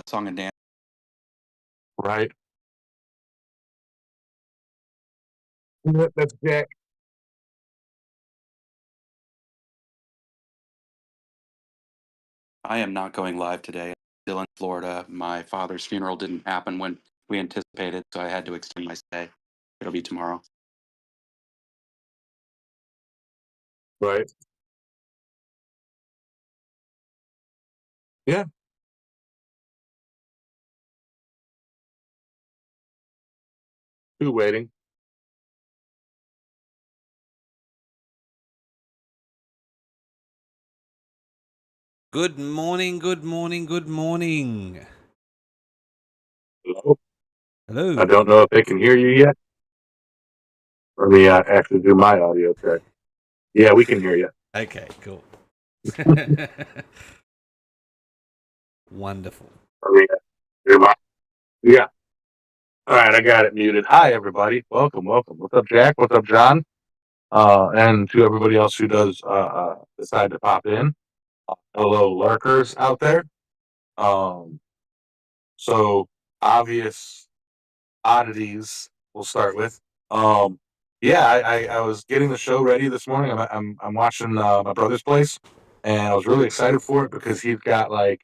song and dance. Right. Yeah, that's Jack. I am not going live today. I'm still in Florida. My father's funeral didn't happen when we anticipated, so I had to extend my stay. It'll be tomorrow. Right. Yeah. Who waiting? Good morning, good morning, good morning. Hello. Hello. I don't know if they can hear you yet. Let me actually do my audio check. Yeah, we can hear you. Okay, cool. Wonderful. Let me do my. Yeah. All right, I got it muted. Hi, everybody. Welcome. What's up, Jack? What's up, John? And to everybody else who does decide to pop in. Hello, lurkers out there. So obvious oddities we'll start with. Yeah, I was getting the show ready this morning. I'm watching my brother's place, and I was really excited for it because he's got like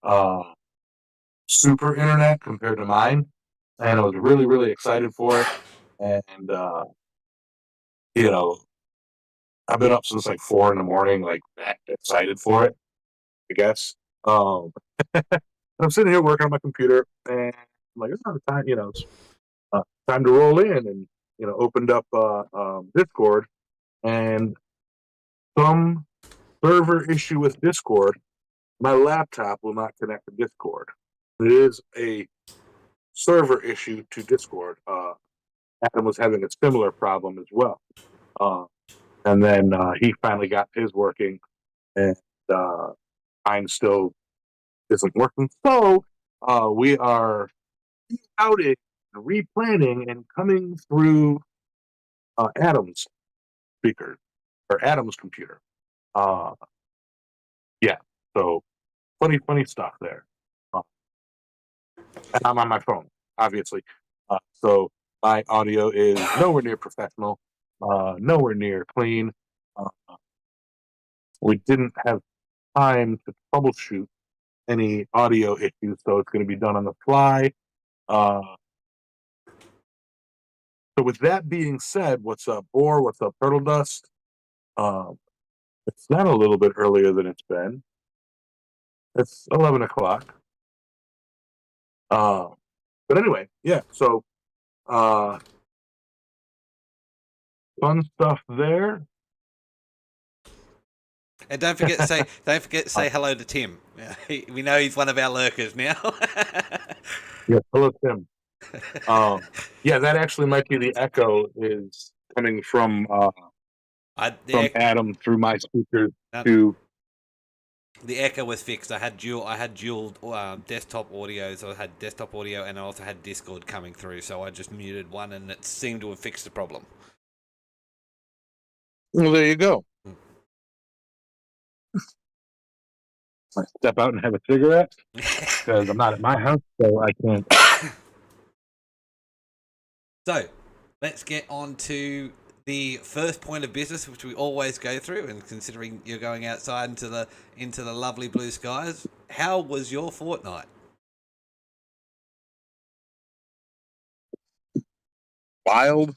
uh super internet compared to mine, and I was really excited for it. And you know, I've been up since like 4 in the morning, like excited for it, I guess. Um, I'm sitting here working on my computer, and I'm like, it's not the time, it's time to roll in, and opened up Discord, and some server issue with Discord. My laptop will not connect to Discord. It is a server issue to Discord. Adam was having a similar problem as well, and then he finally got his working, and mine still isn't working. So we are outed, replanning, and coming through Adam's speaker or Adam's computer. Yeah, so funny stuff there. And I'm on my phone, obviously. So my audio is nowhere near professional, nowhere near clean. Uh, we didn't have time to troubleshoot any audio issues, so it's going to be done on the fly. So with that being said, what's up, Boar? What's up, Turtle Dust? It's not a little bit earlier than it's been. It's 11 o'clock. But anyway, yeah. So fun stuff there. And don't forget to say hello to Tim. We know he's one of our lurkers now. Yeah, hello, Tim. Yeah, that actually might be the echo is coming from Adam through my speakers to. The echo was fixed. I had dual desktop audio, so I had desktop audio and I also had Discord coming through. So I just muted one, and it seemed to have fixed the problem. Well, there you go. I step out and have a cigarette because I'm not at my house, so I can't. So let's get on to the first point of business, which we always go through. And considering you're going outside into the lovely blue skies, how was your fortnight? Wild.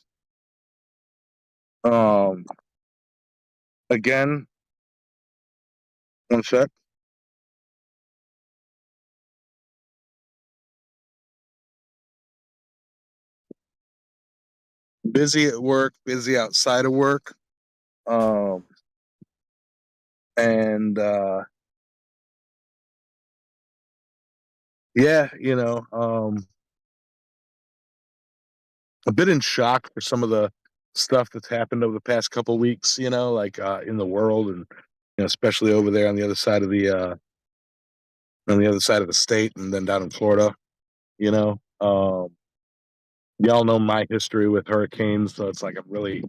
Again, one sec. Busy at work, busy outside of work. And yeah, a bit in shock for some of the stuff that's happened over the past couple of weeks, like in the world, and especially over there on the other side of the state, and then down in Florida. Y'all know my history with hurricanes, so it's like I'm really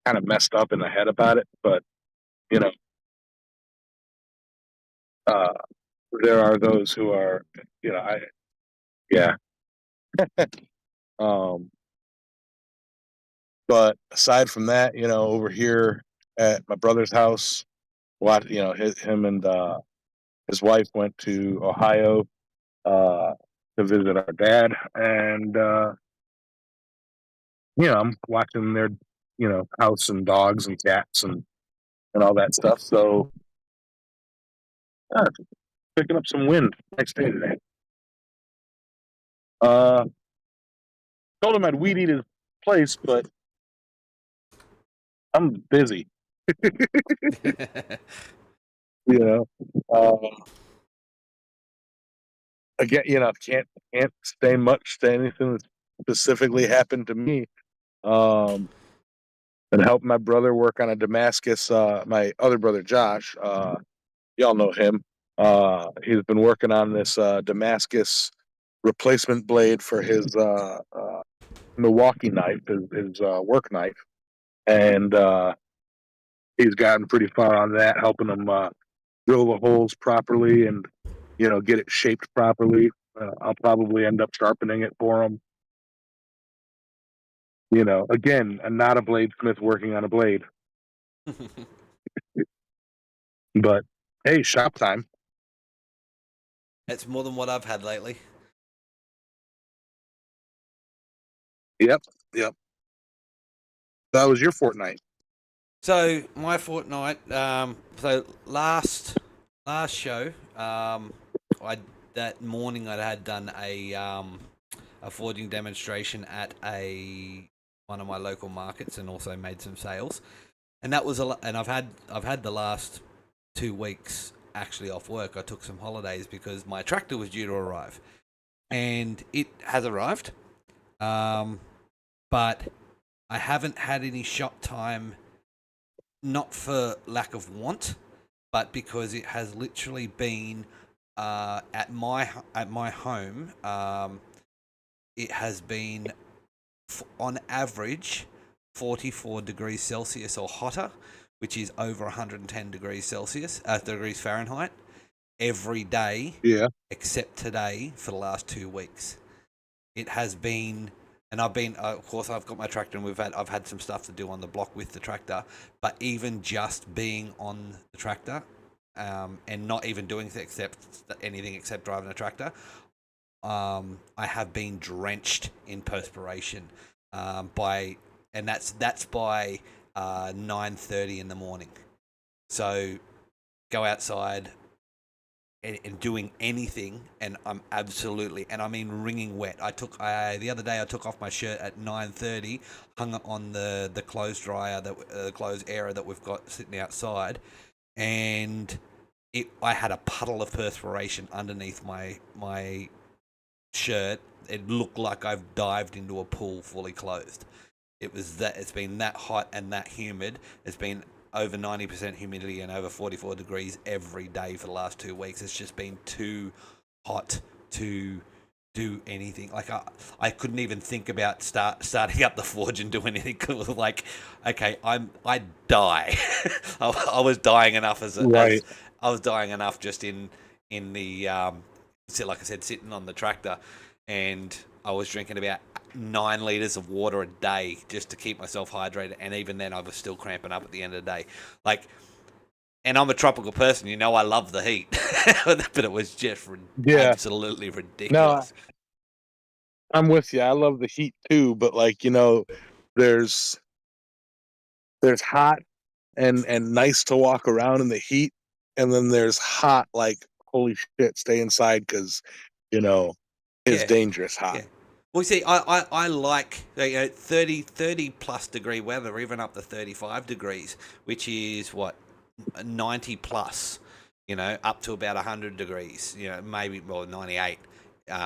kind of messed up in the head about it. But uh, there are those who are, yeah. Um, but aside from that, over here at my brother's house, him and his wife went to Ohio to visit our dad, and I'm watching their house and dogs and cats and all that stuff. So picking up some wind. Nice day today. Uh, told him I'd weed eat his place, but I'm busy. You know, again, can't say anything that specifically happened to me. And help my brother work on a Damascus. My other brother Josh, y'all know him. He's been working on this Damascus replacement blade for his Milwaukee knife, his work knife, and he's gotten pretty far on that, helping him drill the holes properly and get it shaped properly. I'll probably end up sharpening it for him. Again, I'm not a bladesmith working on a blade, but hey, shop time. That's more than what I've had lately. Yep. That was your fortnight. So my fortnight. So last show. That morning I had done a forging demonstration at one of my local markets and also made some sales. And that was and I've had the last 2 weeks actually off work. I took some holidays because my tractor was due to arrive, and it has arrived. But I haven't had any shop time, not for lack of want, but because it has literally been at my home. It has been on average 44 degrees Celsius or hotter, which is over 110 degrees degrees Fahrenheit, every day. Yeah. Except today for the last 2 weeks. It has been, and I've been, of course, I've got my tractor, and I've had some stuff to do on the block with the tractor. But even just being on the tractor, and not even doing anything except driving a tractor, I have been drenched in perspiration and that's by 9:30 in the morning. So go outside and doing anything, and I'm absolutely, and I mean wringing wet. The other day I took off my shirt at 9:30, hung it on the clothes dryer, the clothes area that we've got sitting outside, and I had a puddle of perspiration underneath my shirt. It looked like I've dived into a pool fully clothed. It's been that hot and that humid. It's been over 90% humidity and over 44 degrees every day for the last 2 weeks. It's just been too hot to do anything. Like I couldn't even think about starting up the forge and doing anything. Like, okay, I'd die. I was dying enough Right. I was dying enough just in the like I said, sitting on the tractor, and I was drinking about 9 liters of water a day just to keep myself hydrated, and even then I was still cramping up at the end of the day. Like, and I'm a tropical person, I love the heat, but it was just absolutely ridiculous. No, I'm with you. I love the heat too, but there's hot and nice to walk around in the heat, and then there's hot like holy shit, stay inside because it's dangerous hot. Yeah. Well, see, I like 30 plus degree weather, even up to 35 degrees, which is 90 plus, up to about 100 degrees, maybe 98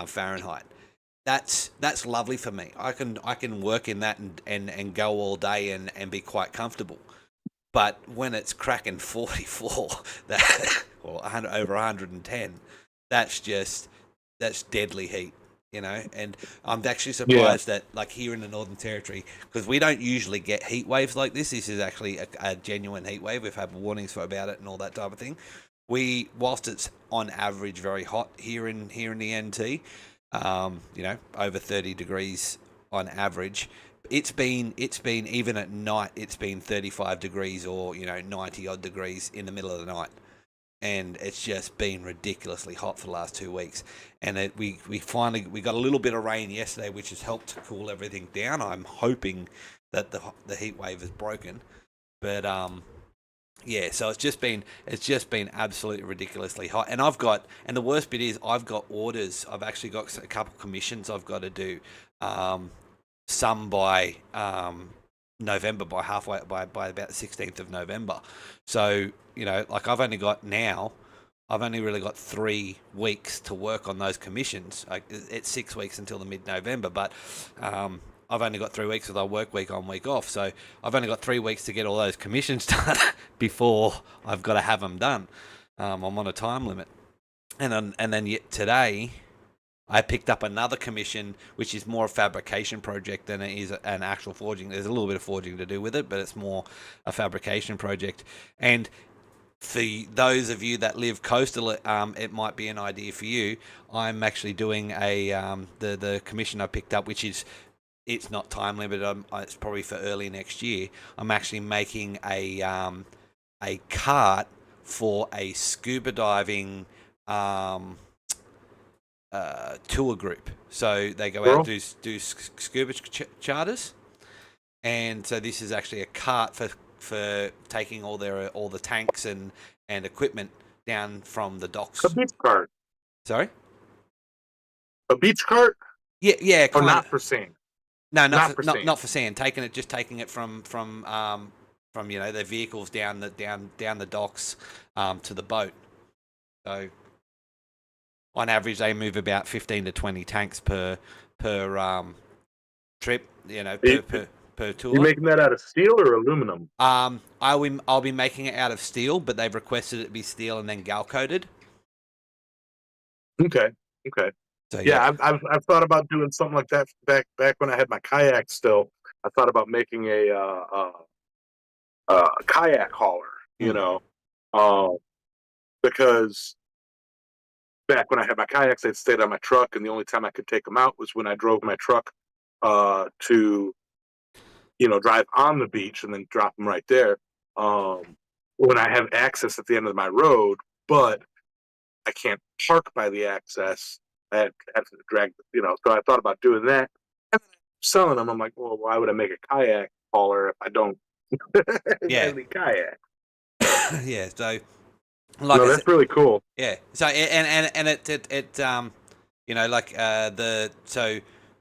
Fahrenheit. That's lovely for me. I can work in that and go all day and be quite comfortable. But when it's cracking 44, or over 110, that's deadly heat. And I'm actually surprised that, like, here in the Northern Territory, because we don't usually get heat waves like this. This is actually a genuine heat wave. We've had warnings about it and all that type of thing. whilst it's on average very hot here in the NT, over 30 degrees on average. It's been even at night. It's been 35 degrees or 90 odd degrees in the middle of the night, and it's just been ridiculously hot for the last 2 weeks. And we finally got a little bit of rain yesterday, which has helped to cool everything down. I'm hoping that the heat wave is broken, but yeah. So it's just been absolutely ridiculously hot. And the worst bit is I've got orders. I've actually got a couple commissions I've got to do. Some by November, by about the 16th of November. So I've only really got 3 weeks to work on those commissions. It's 6 weeks until the mid-November, but I've only got 3 weeks with our work week on, week off. So I've only got 3 weeks to get all those commissions done before I've got to have them done. I'm on a time limit, and then yet today I picked up another commission, which is more a fabrication project than it is an actual forging. There's a little bit of forging to do with it, but it's more a fabrication project. And for those of you that live coastal, it might be an idea for you. I'm actually doing the commission I picked up, which is, it's not time limited. It's probably for early next year. I'm actually making a cart for a scuba diving tour group. So they go out and do scuba charters, and so this is actually a cart for taking all the tanks and equipment down from the docks. A beach cart. Sorry? A beach cart? Yeah. Or not for sand? No, not for sand. Taking it from their vehicles down the docks to the boat. So on average, they move about 15 to 20 tanks per trip. Per tour. You making that out of steel or aluminum? I'll be making it out of steel, but they've requested it be steel and then gal coated. Okay. So, yeah, I've thought about doing something like that back when I had my kayak still. I thought about making a kayak hauler, because back when I had my kayaks, they'd stayed on my truck, and the only time I could take them out was when I drove my truck to drive on the beach and then drop them right there. When I have access at the end of my road, but I can't park by the access. I have to drag, so I thought about doing that. And selling them, I'm like, well, why would I make a kayak hauler if I don't have any kayak? Yeah, so that's really cool. Yeah, so and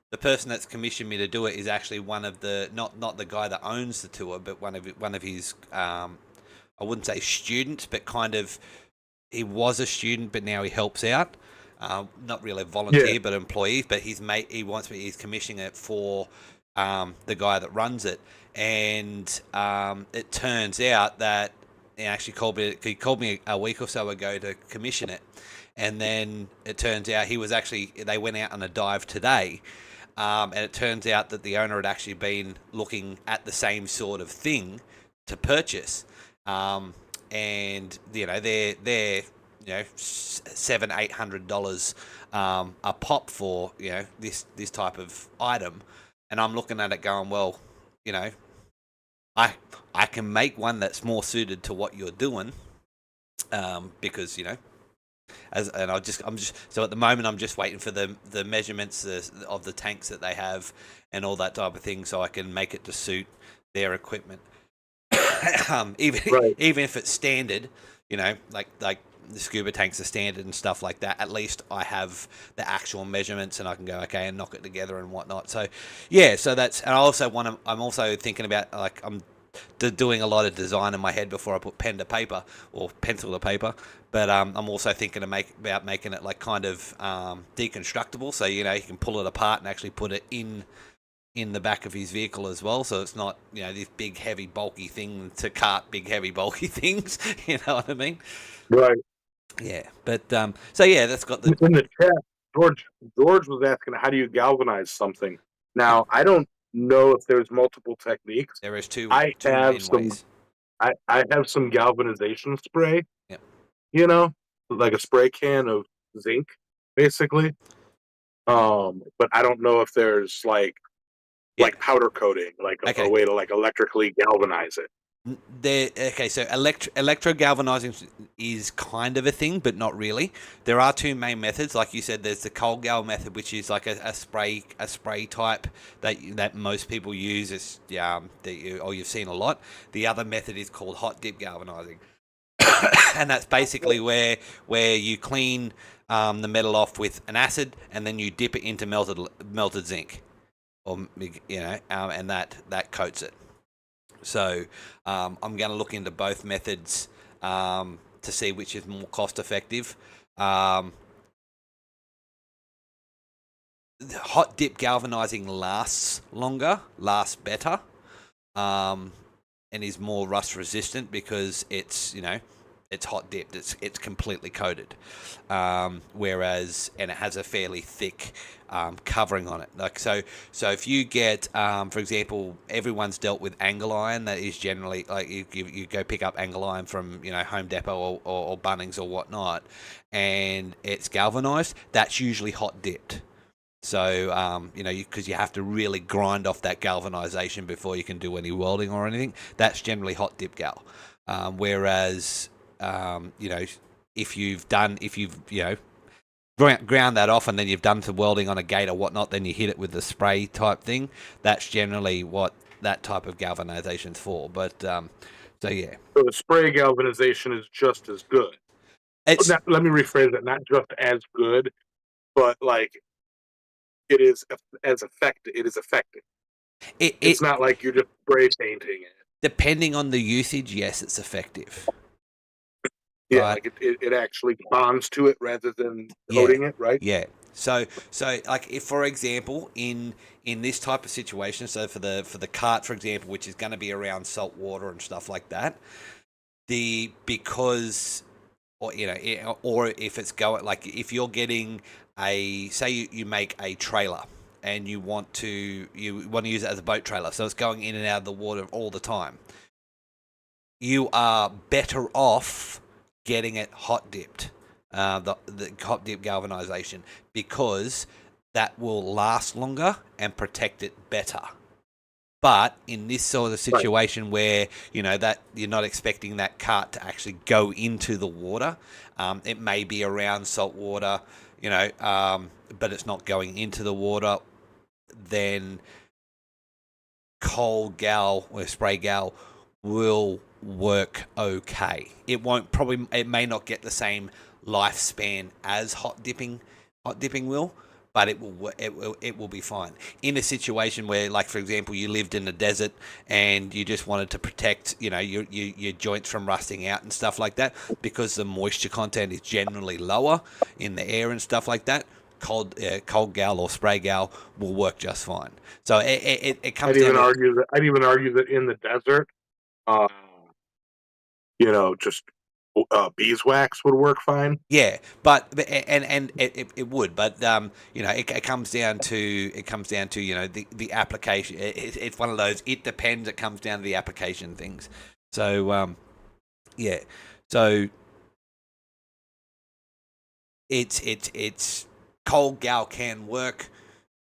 the person that's commissioned me to do it is actually one of the not the guy that owns the tour, but one of his I wouldn't say students, but kind of, he was a student, but now he helps out. Not really a volunteer, but employee. But he's commissioning it for the guy that runs it, and it turns out that he called me a week or so ago to commission it, and then it turns out they went out on a dive today, and it turns out that the owner had actually been looking at the same sort of thing to purchase, and they're $700-800 a pop for this type of item, and I'm looking at it going, well, I can make one that's more suited to what you're doing, because so at the moment I'm just waiting for the measurements of the tanks that they have and all that type of thing, so I can make it to suit their equipment. Even if it's standard, like the scuba tanks are standard and stuff like that, at least I have the actual measurements and I can go and knock it together and whatnot. So yeah, so that's, and I'm also thinking about, like, I'm doing a lot of design in my head before I put pen to paper or pencil to paper, but I'm also thinking about making it like kind of deconstructible, so you can pull it apart and actually put it in the back of his vehicle as well, so it's not this big heavy bulky thing to cart big heavy bulky things. You know what I mean? Right. Yeah, but so yeah, that's got the. In the chat, George was asking, how do you galvanize something? Now, I don't know if there's multiple techniques. There is two I main ways. I have some galvanization spray. Yep. like a spray can of zinc, basically. But I don't know if there's like Yeah. powder coating, like a Okay. way to like electrically galvanize it. So electro galvanizing is kind of a thing, but not really. There are two main methods, like you said. There's the cold gal method, which is like a spray type that most people use. Or you've seen a lot. The other method is called hot dip galvanizing, and that's basically where you clean the metal off with an acid, and then you dip it into melted zinc, and that coats it. So I'm going to look into both methods to see which is more cost effective. Hot dip galvanizing lasts longer, lasts better, and is more rust resistant because it's hot dipped. It's completely coated, whereas and it has a fairly thick covering on it. Like so if you get, for example, everyone's dealt with angle iron. That is generally like you go pick up angle iron from Home Depot or Bunnings or whatnot, and it's galvanized. That's usually hot dipped. So, because you have to really grind off that galvanization before you can do any welding or anything. That's generally hot dip gal. Whereas if you've ground that off and then you've done some welding on a gate or whatnot, then you hit it with the spray type thing. That's generally what that type of galvanization's for. But so yeah. So the spray galvanization is just as good. Let me rephrase it: not just as good, but like it is as effective. It is effective. It's not like you're just spray painting it. Depending on the usage, yes, it's effective. Yeah, right? Like it actually bonds to it rather than coating it, right? Yeah. So like if, for example, in this type of situation, so for the cart, for example, which is going to be around salt water and stuff like that, or if it's going, like if you're getting you make a trailer and you want to use it as a boat trailer, so it's going in and out of the water all the time, you are better off getting it hot dipped, the hot dip galvanization, because that will last longer and protect it better. But in this sort of situation where that you're not expecting that cart to actually go into the water, it may be around salt water, but it's not going into the water, then cold gal or spray gal will work okay. It may not get the same lifespan as hot dipping will, but it will be fine. In a situation where, like for example, you lived in the desert and you just wanted to protect your joints from rusting out and stuff like that, because the moisture content is generally lower in the air and stuff like that, cold gal or spray gal will work just fine. So it comes down. I'd even argue that in the desert, just beeswax would work fine. Yeah, but it would, but it comes down to the application. It's one of those. It depends. It comes down to the application things. So yeah, so it's cold gal can work,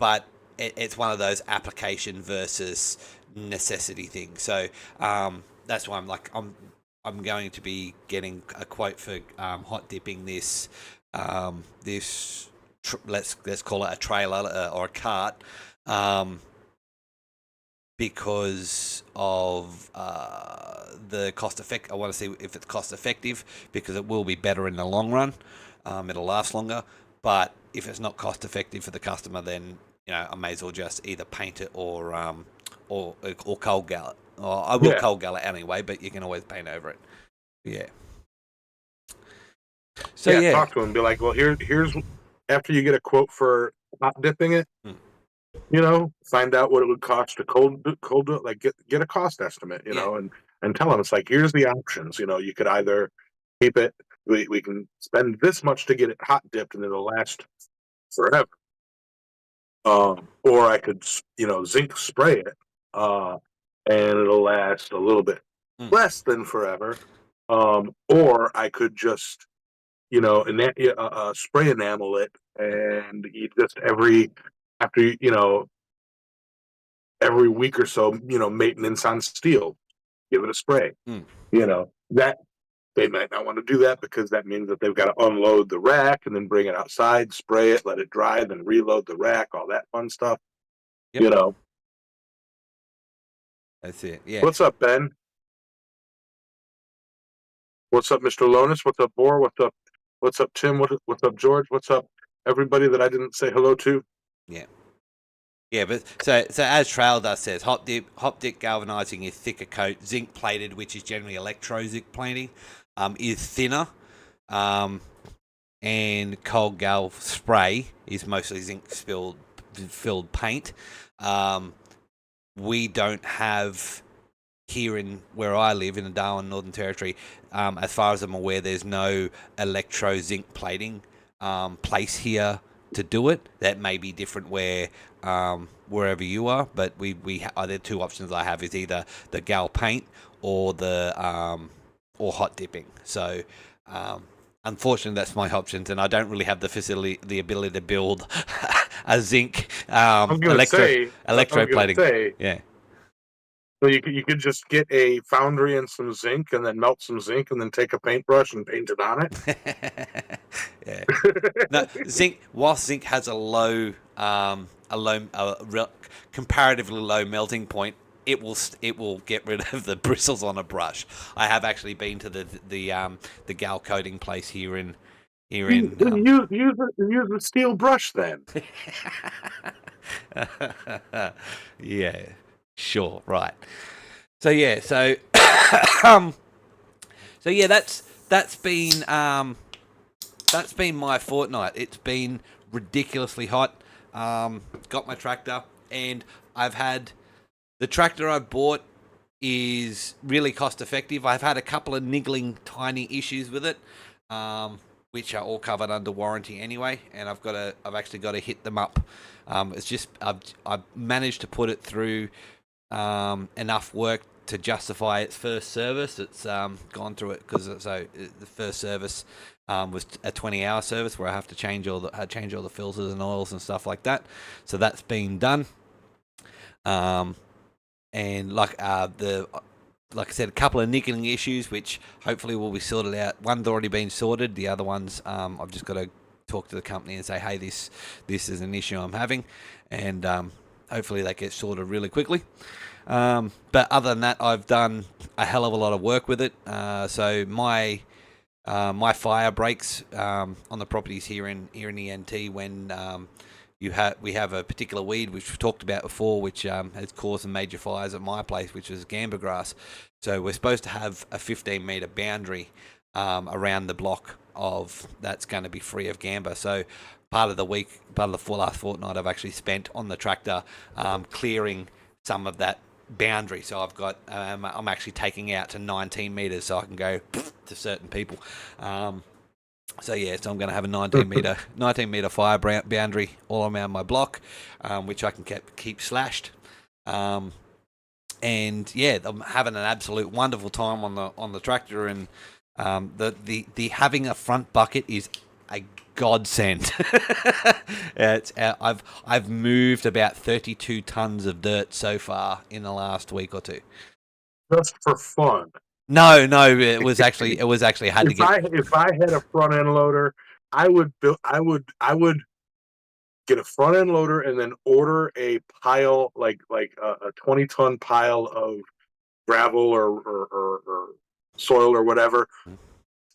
but it's one of those application versus necessity things. So that's why I'm going to be getting a quote for hot dipping this let's call it a trailer or a cart, because of the cost effect. I want to see if it's cost effective, because it will be better in the long run. It'll last longer, but if it's not cost effective for the customer, then I may as well just either paint it or cold gal it. I will cold gal it anyway, but you can always paint over it. Yeah. So talk to him. Be like, well, here's after you get a quote for hot dipping it, find out what it would cost to cold like get a cost estimate, and tell them it's like, here's the options. You could either keep it. We can spend this much to get it hot dipped and it'll last forever. Or I could zinc spray it. And it'll last a little bit less than forever. Or I could just spray enamel it, and you just every week or so, maintenance on steel, give it a spray. Mm. That they might not want to do that because that means that they've got to unload the rack and then bring it outside, spray it, let it dry, then reload the rack, all that fun stuff. Yep. That's it. Yeah. What's up, Ben? What's up, Mr. Lonis? What's up, Boar? What's up, Tim? What's up, George? What's up, everybody that I didn't say hello to? Yeah. Yeah, but so as Trail Dust says, hot dip galvanizing is thicker coat. Zinc plated, which is generally electro zinc plating, is thinner. And cold gal spray is mostly zinc filled paint. We don't have here in where I live in the Darwin Northern Territory. As far as I'm aware, there's no electro zinc plating place here to do it. That may be different wherever you are, but the two options I have is either the gal paint or the or hot dipping. So unfortunately, that's my options, and I don't really have the ability to build a zinc electro plating. Yeah. So you could just get a foundry and some zinc, and then melt some zinc, and then take a paintbrush and paint it on it. Yeah. No, whilst zinc has a comparatively low melting point, it will get rid of the bristles on a brush. I have actually been to the gal coating place here in. Use a steel brush then. Yeah, sure, right. So yeah, so that's been my fortnight. It's been ridiculously hot. Got my tractor, and I've had the tractor I bought is really cost effective. I've had a couple of niggling tiny issues with it, which are all covered under warranty anyway, and I've actually got to hit them up. It's just I've managed to put it through enough work to justify its first service. It's gone through it because the first service was a 20-hour service where I have to change all the filters and oils and stuff like that. So that's been done. And like I said, a couple of niggling issues which hopefully will be sorted out. One's already been sorted. The other ones I've just got to talk to the company and say, hey, this is an issue I'm having, and hopefully that gets sorted really quickly. But other than that, I've done a hell of a lot of work with it. So my fire breaks on the properties here in the NT when we have a particular weed which we've talked about before, which has caused some major fires at my place, which is gamba grass. So we're supposed to have a 15-meter boundary around the block that's going to be free of gamba. So part of the last fortnight I've actually spent on the tractor clearing some of that boundary. So I've got I'm actually taking out to 19 meters so I can go to certain people. So I'm going to have a 19 meter fire boundary all around my block, which I can keep slashed. And yeah, I'm having an absolute wonderful time on the tractor, and the having a front bucket is a godsend. I've moved about 32 tons of dirt so far in the last week or two. Just for fun. No, it was actually had to get. If I had a front end loader, I would get a front end loader and then order a pile like a 20-ton pile of gravel or soil or whatever,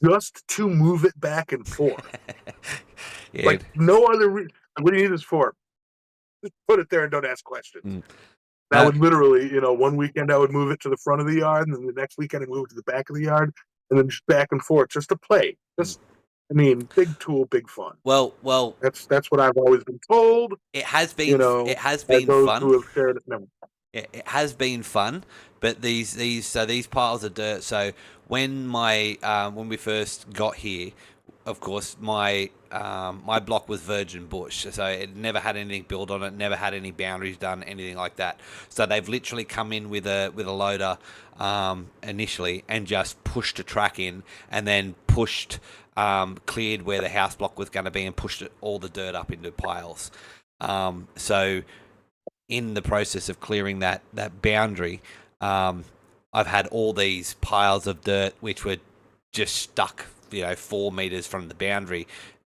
just to move it back and forth. Yeah. Like no other reason. What do you need this for? Just put it there and don't ask questions. I would literally, one weekend I would move it to the front of the yard, and then the next weekend I'd move it to the back of the yard, and then just back and forth, just to play. Big tool, big fun. Well, that's what I've always been told. It has been fun. Who have shared it. It has been fun, but these piles of dirt. So when we first got here, of course, my my block was virgin bush, so it never had anything built on it, never had any boundaries done, anything like that. So they've literally come in with a loader initially and just pushed a track in, and then pushed cleared where the house block was going to be and pushed all the dirt up into piles. So in the process of clearing that boundary, I've had all these piles of dirt which were just stuck, 4 meters from the boundary,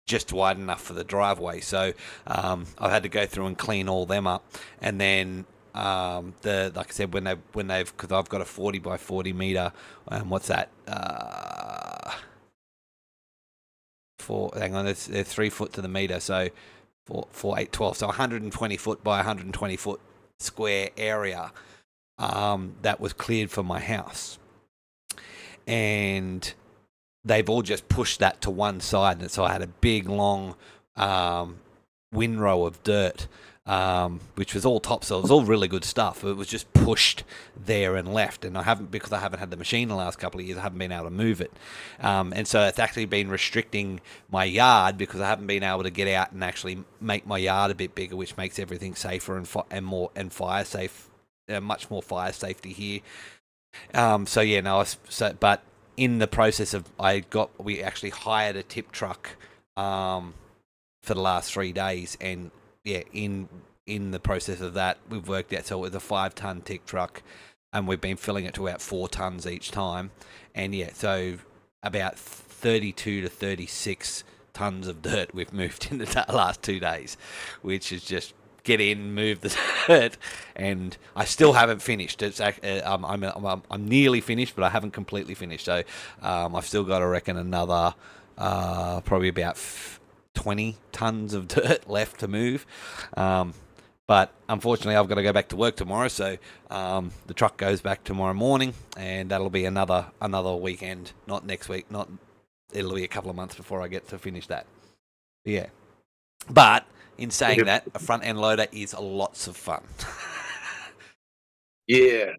just wide enough for the driveway. So I've had to go through and clean all them up, and then like I said, when they've because I've got a 40 by 40 meter. What's that? They're 3 foot to the meter, so 4, 8, 12. So 120 foot by 120 foot square area that was cleared for my house, and they've all just pushed that to one side, and so I had a big long windrow of dirt, which was all topsoil. It was all really good stuff. It was just pushed there and left, and because I haven't had the machine the last couple of years, I haven't been able to move it, and so it's actually been restricting my yard because I haven't been able to get out and actually make my yard a bit bigger, which makes everything safer and more fire safe, much more fire safety here. But in the process of, we actually hired a tip truck for the last 3 days, and in the process of that, we've worked out, so it was a 5-ton tip truck, and we've been filling it to about 4 tons each time, and so about 32 to 36 tons of dirt we've moved in the last 2 days, which is just get in, move the dirt, and I still haven't finished. It's I'm nearly finished, but I haven't completely finished. So I've still got, I reckon, another probably about 20 tons of dirt left to move. But unfortunately, I've got to go back to work tomorrow, so the truck goes back tomorrow morning, and that'll be another weekend. Not next week. It'll be a couple of months before I get to finish that. Yeah, but in saying that, a front end loader is lots of fun. Yeah.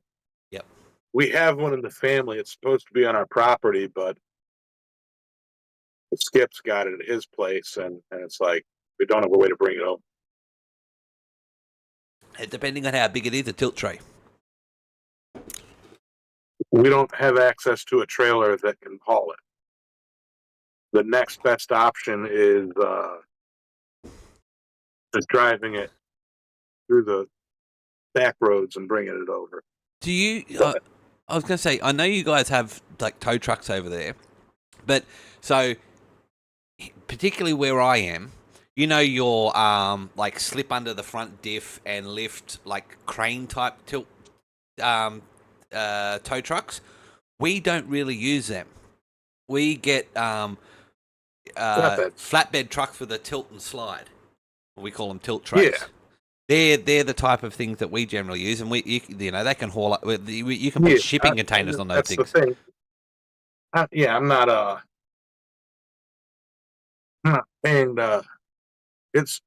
Yep. We have one in the family. It's supposed to be on our property, but Skip's got it at his place, and it's like we don't have a way to bring it home. Depending on how big it is, a tilt tray. We don't have access to a trailer that can haul it. The next best option is just driving it through the back roads and bringing it over. Do you? I was going to say, I know you guys have like tow trucks over there, but so particularly where I am, your like slip under the front diff and lift, like crane type tilt tow trucks. We don't really use them. We get flatbed trucks with a tilt and slide. We call them tilt trays. Yeah. They're the type of things that we generally use, and they can haul up. You can put shipping containers on those things. That's the thing. I'm not paying. It's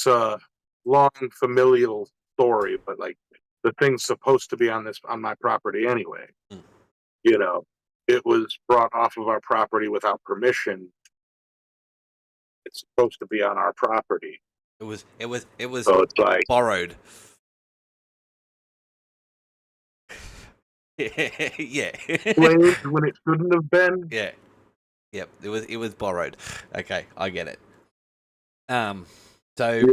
a long familial story, but like the thing's supposed to be on my property anyway. It was brought off of our property without permission. It's supposed to be on our property. It was so it's like borrowed. Yeah. when it shouldn't have been. Yeah. Yep. It was borrowed. Okay, I get it. So yeah.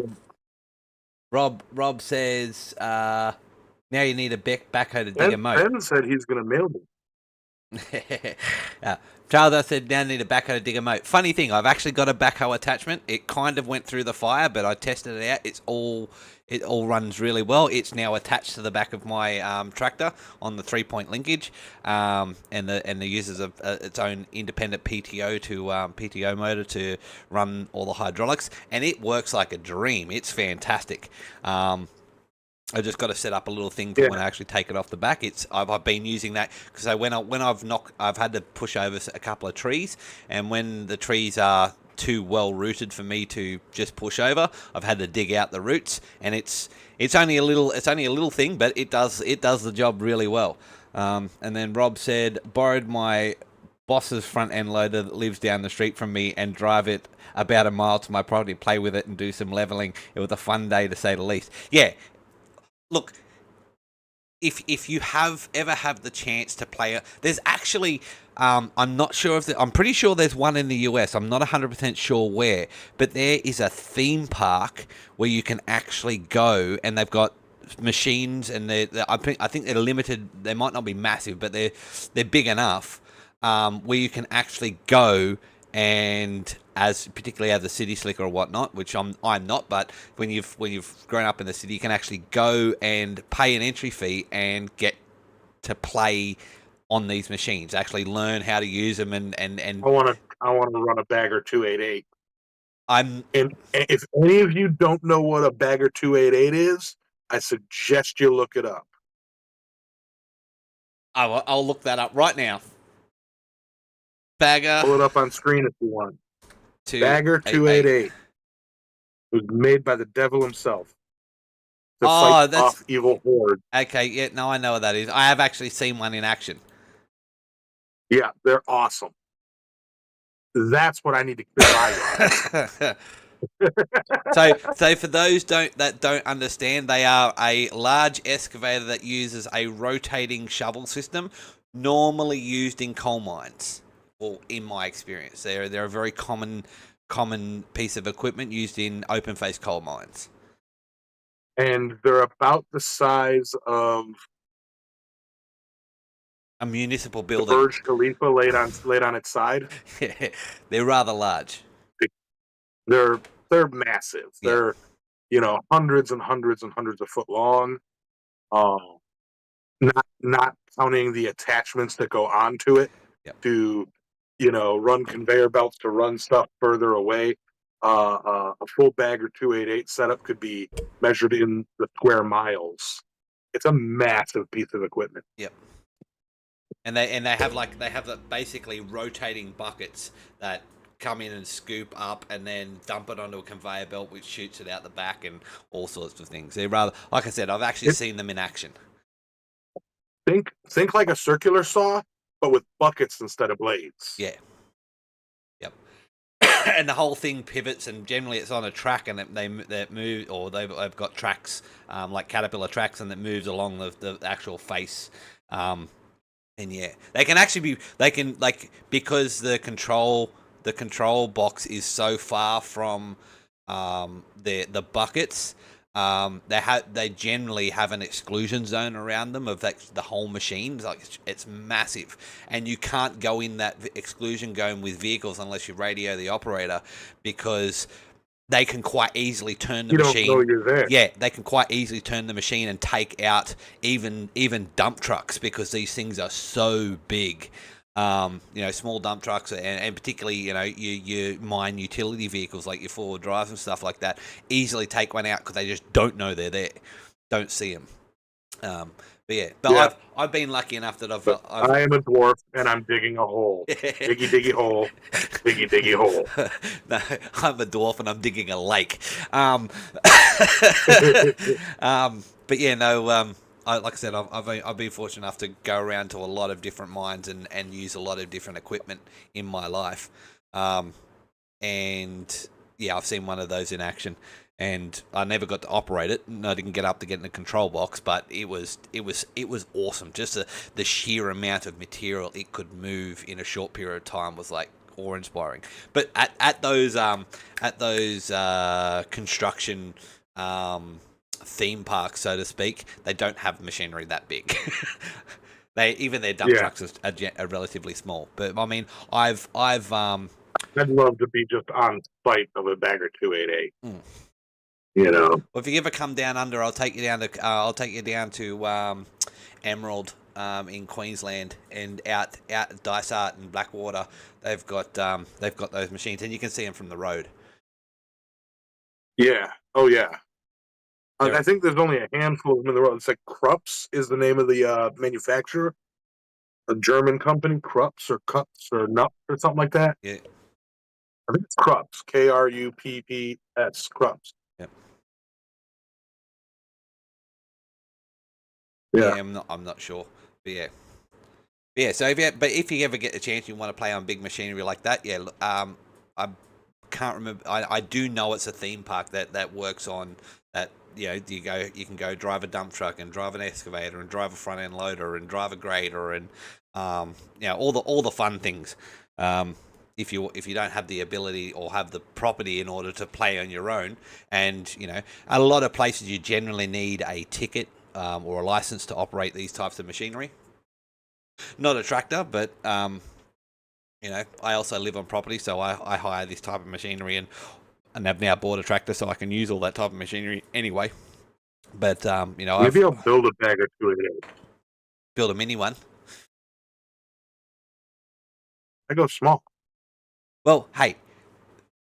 Rob says now you need a backhoe to dig a moat. Ben said he's going to mail me. Charles said now I need a backhoe to dig a moat. Funny thing, I've actually got a backhoe attachment. It kind of went through the fire, but I tested it out. It all runs really well. It's now attached to the back of my tractor on the 3-point linkage, and the uses of its own independent PTO motor to run all the hydraulics, and it works like a dream. It's fantastic. I just got to set up a little thing for when I actually take it off the back. I've been using that because I've had to push over a couple of trees, and when the trees are too well rooted for me to just push over, I've had to dig out the roots, and it's only a little thing, but it does the job really well. And then Rob said borrowed my boss's front end loader that lives down the street from me and drive it about a mile to my property, play with it, and do some leveling. It was a fun day, to say the least. Yeah, look, if you ever have the chance to play it, there's actually I'm not sure if I'm pretty sure there's one in the US. I'm not 100% sure where, but there is a theme park where you can actually go, and they've got machines, and I think they're limited. They might not be massive, but they're big enough where you can actually go, and particularly as a city slicker or whatnot, which I'm not, but when you've grown up in the city, you can actually go and pay an entry fee and get to play on these machines, actually learn how to use them, and I want to run a Bagger 288. I'm And if any of you don't know what a Bagger 288 is, I suggest you look it up. I'll look that up right now. Bagger. Pull it up on screen if you want. 288. Bagger 288. It was made by the devil himself to Oh, fight that's off evil hordes. okay. Yeah, no, I know what that is. I have actually seen one in action. Yeah, they're awesome. That's what I need to clear my So for those that don't understand, they are a large excavator that uses a rotating shovel system, normally used in coal mines. Well, in my experience, they're a very common piece of equipment used in open face coal mines. And they're about the size of A municipal the building. Burj Khalifa laid on its side. They're rather large. They're massive. Yeah. They're hundreds and hundreds and hundreds of foot long. Not counting the attachments that go onto it Yep. to run conveyor belts to run stuff further away. A full Bagger 288 setup could be measured in the square miles. It's a massive piece of equipment. Yep. And they have the basically rotating buckets that come in and scoop up and then dump it onto a conveyor belt which shoots it out the back and all sorts of things. They're rather, like I said, I've actually seen them in action. Think like a circular saw, but with buckets instead of blades. Yeah. Yep. And the whole thing pivots, and generally it's on a track, and they move, or they've got tracks like Caterpillar tracks, and that moves along the actual face. And yeah, they can actually because the control box is so far from the buckets. They generally have an exclusion zone around them of the whole machine. It's massive, and you can't go in that exclusion zone with vehicles unless you radio the operator, because they can quite easily turn the machine. Don't know you're there. Yeah, they can quite easily turn the machine and take out even dump trucks, because these things are so big. Small dump trucks, and particularly, you mine utility vehicles like your four-wheel drives and stuff like that, easily take one out because they just don't know they're there, don't see them. I've been lucky enough that I am a dwarf and I'm digging a hole. Diggy, diggy hole. Diggy, diggy hole. No, I'm a dwarf and I'm digging a lake. But yeah, no. Like I said, I've been fortunate enough to go around to a lot of different mines and use a lot of different equipment in my life, and yeah, I've seen one of those in action, and I never got to operate it. I didn't get up to get in the control box, but it was awesome. Just the sheer amount of material it could move in a short period of time was like awe-inspiring. But at those construction theme parks, so to speak, they don't have machinery that big. Their dump trucks are relatively small. But I mean, I'd love to be just on site of a Bagger 288. Well, if you ever come down under, I'll take you down to Emerald in Queensland, and out at Dysart and Blackwater. They've got those machines, and you can see them from the road. Yeah. Oh yeah. I think there's only a handful of them in the world. It's like Krups is the name of the manufacturer. A German company, Krups or Cups or Nuts or something like that. Yeah. I think it's Krups. Krupps. Krups. Yep. Yeah. I'm not sure. But yeah. Yeah, so if you ever get the chance, you want to play on big machinery like that, yeah. I can't remember. I do know it's a theme park that works on that. You can go drive a dump truck and drive an excavator and drive a front end loader and drive a grader and all the fun things. If you don't have the ability or have the property in order to play on your own, and a lot of places you generally need a ticket or a license to operate these types of machinery. Not a tractor, but I also live on property, so I hire this type of machinery and have now bought a tractor, so I can use all that type of machinery anyway. But maybe I'll build a bag or two of it. Build a mini one. I go small. Well, hey,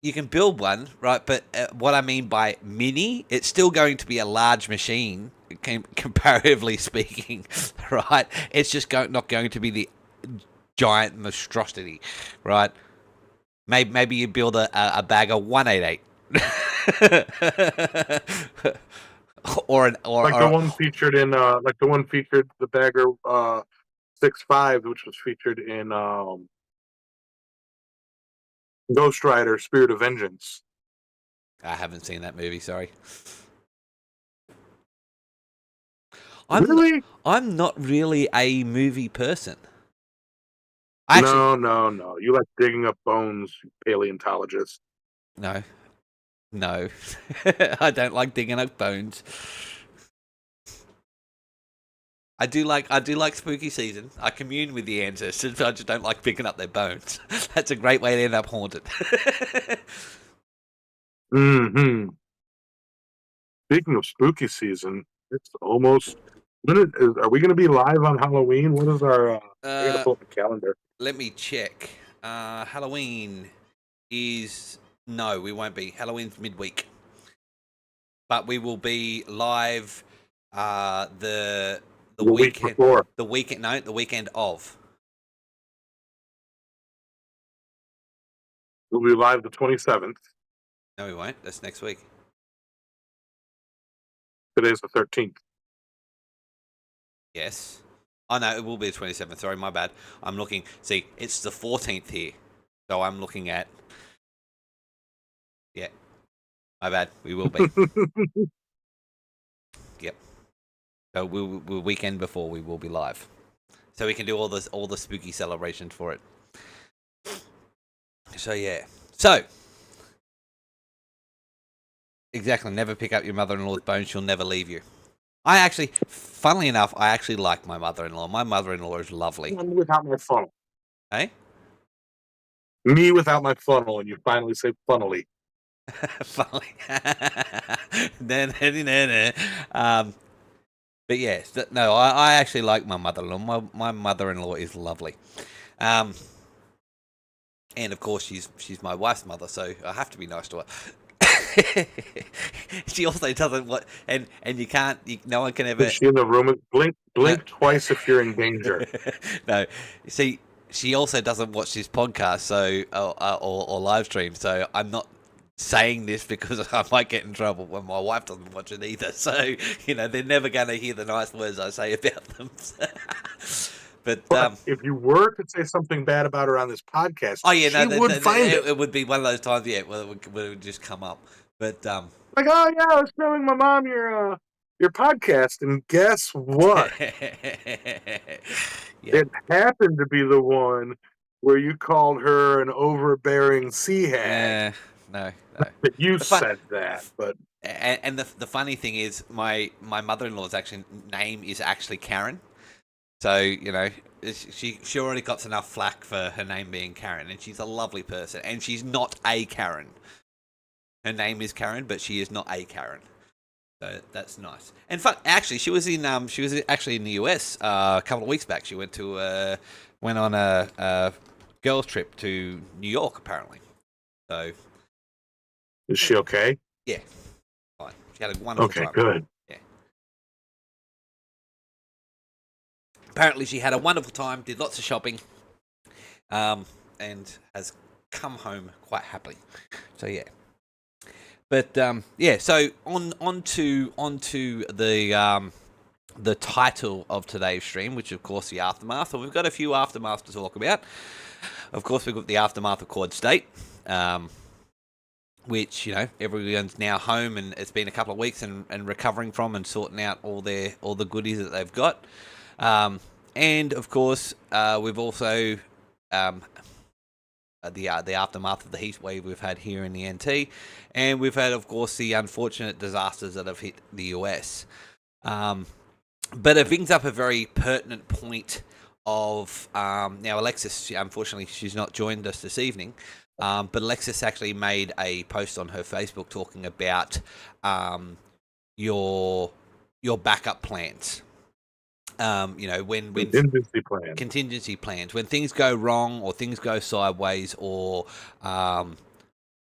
you can build one, right? But what I mean by mini, it's still going to be a large machine, comparatively speaking, right? It's just not going to be the giant monstrosity, right? Maybe you build a bag of 188. The one featured in the bagger 6.5, which was featured in Ghost Rider: Spirit of Vengeance. I haven't seen that movie. Sorry. Really? I'm not really a movie person. No. You like digging up bones, you paleontologist. No. I don't like digging up bones. I do like spooky season. I commune with the ancestors, but I just don't like picking up their bones. That's a great way to end up haunted. Mm-hmm. Speaking of spooky season, it's almost. Are we going to be live on Halloween? What is our? I got to pull up the calendar. Let me check. Halloween is no, we won't be. Halloween's midweek, but we will be live. The week before. The weekend. No, the weekend of. We'll be live the 27th. No, we won't. That's next week. Today's the 13th. Yes. Oh, no, it will be the 27th. Sorry, my bad. I'm looking. See, it's the 14th here. So I'm looking at. Yeah. My bad. We will be. Yep. So we'll weekend before we will be live. So we can do all the spooky celebrations for it. So, yeah. So. Exactly. Never pick up your mother-in-law's bones. She'll never leave you. Funnily enough, I actually like my mother-in-law. My mother-in-law is lovely. Without my funnel. Hey? Me without my funnel, and you finally say funnily. Funnily. But yes, no, I actually like my mother-in-law. My mother-in-law is lovely. And of course, she's my wife's mother, so I have to be nice to her. She also doesn't and you can't. No one can ever. Is she in the room? Blink twice if you're in danger. No, see, she also doesn't watch this podcast, so or live stream. So I'm not saying this because I might get in trouble when my wife doesn't watch it either. So they're never going to hear the nice words I say about them. But if you were to say something bad about her on this podcast, she would find it. It would be one of those times, yeah, where it would just come up. But like, oh yeah, I was telling my mom your podcast, and guess what? It happened to be the one where you called her an overbearing sea hag. No. You said that, but and the funny thing is, my mother-in-law's name is actually Karen. So, she already got enough flack for her name being Karen, and she's a lovely person, and she's not a Karen. Her name is Karen, but she is not a Karen. So that's nice. And actually, she was actually in the US a couple of weeks back. She went on a girls' trip to New York, apparently. So, is she okay? Yeah, fine. She had a wonderful time. Okay, good. Apparently, she had a wonderful time, did lots of shopping, and has come home quite happily. So yeah, but yeah. So on to the the title of today's stream, which of course the aftermath. So we've got a few aftermaths to talk about. Of course, we've got the aftermath of Quad State, which, you know, everyone's now home and it's been a couple of weeks and recovering from and sorting out all the goodies that they've got. And of course, we've also the aftermath of the heat wave we've had here in the NT, and we've had, of course, the unfortunate disasters that have hit the US. But it brings up a very pertinent point of now Alexis. Unfortunately, she's not joined us this evening, but Alexis actually made a post on her Facebook talking about your backup plans. You know, when contingency plans, when things go wrong or things go sideways, or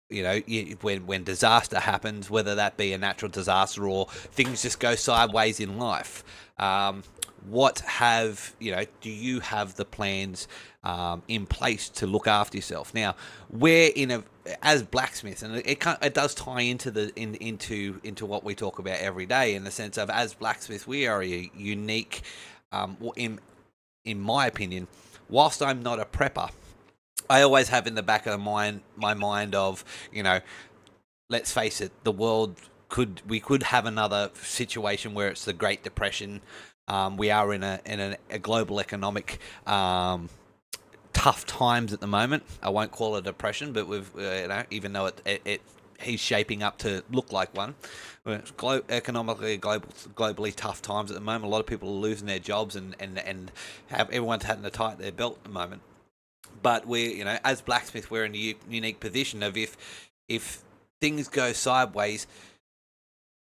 you know, when disaster happens, whether that be a natural disaster or things just go sideways in life. What do you have the plans in place to look after yourself? Now, we're as blacksmiths, and it does tie into into what we talk about every day, in the sense of, as blacksmiths, we are a unique, in my opinion, whilst I'm not a prepper, I always have in the back of my mind of, you know, let's face it, we could have another situation where it's the Great Depression. We are in a global economic tough times at the moment. I won't call it a depression, but we've even though he's shaping up to look like one. Economically, globally tough times at the moment. A lot of people are losing their jobs and everyone's having to tighten their belt at the moment. But as blacksmiths, we're in a unique position of if things go sideways,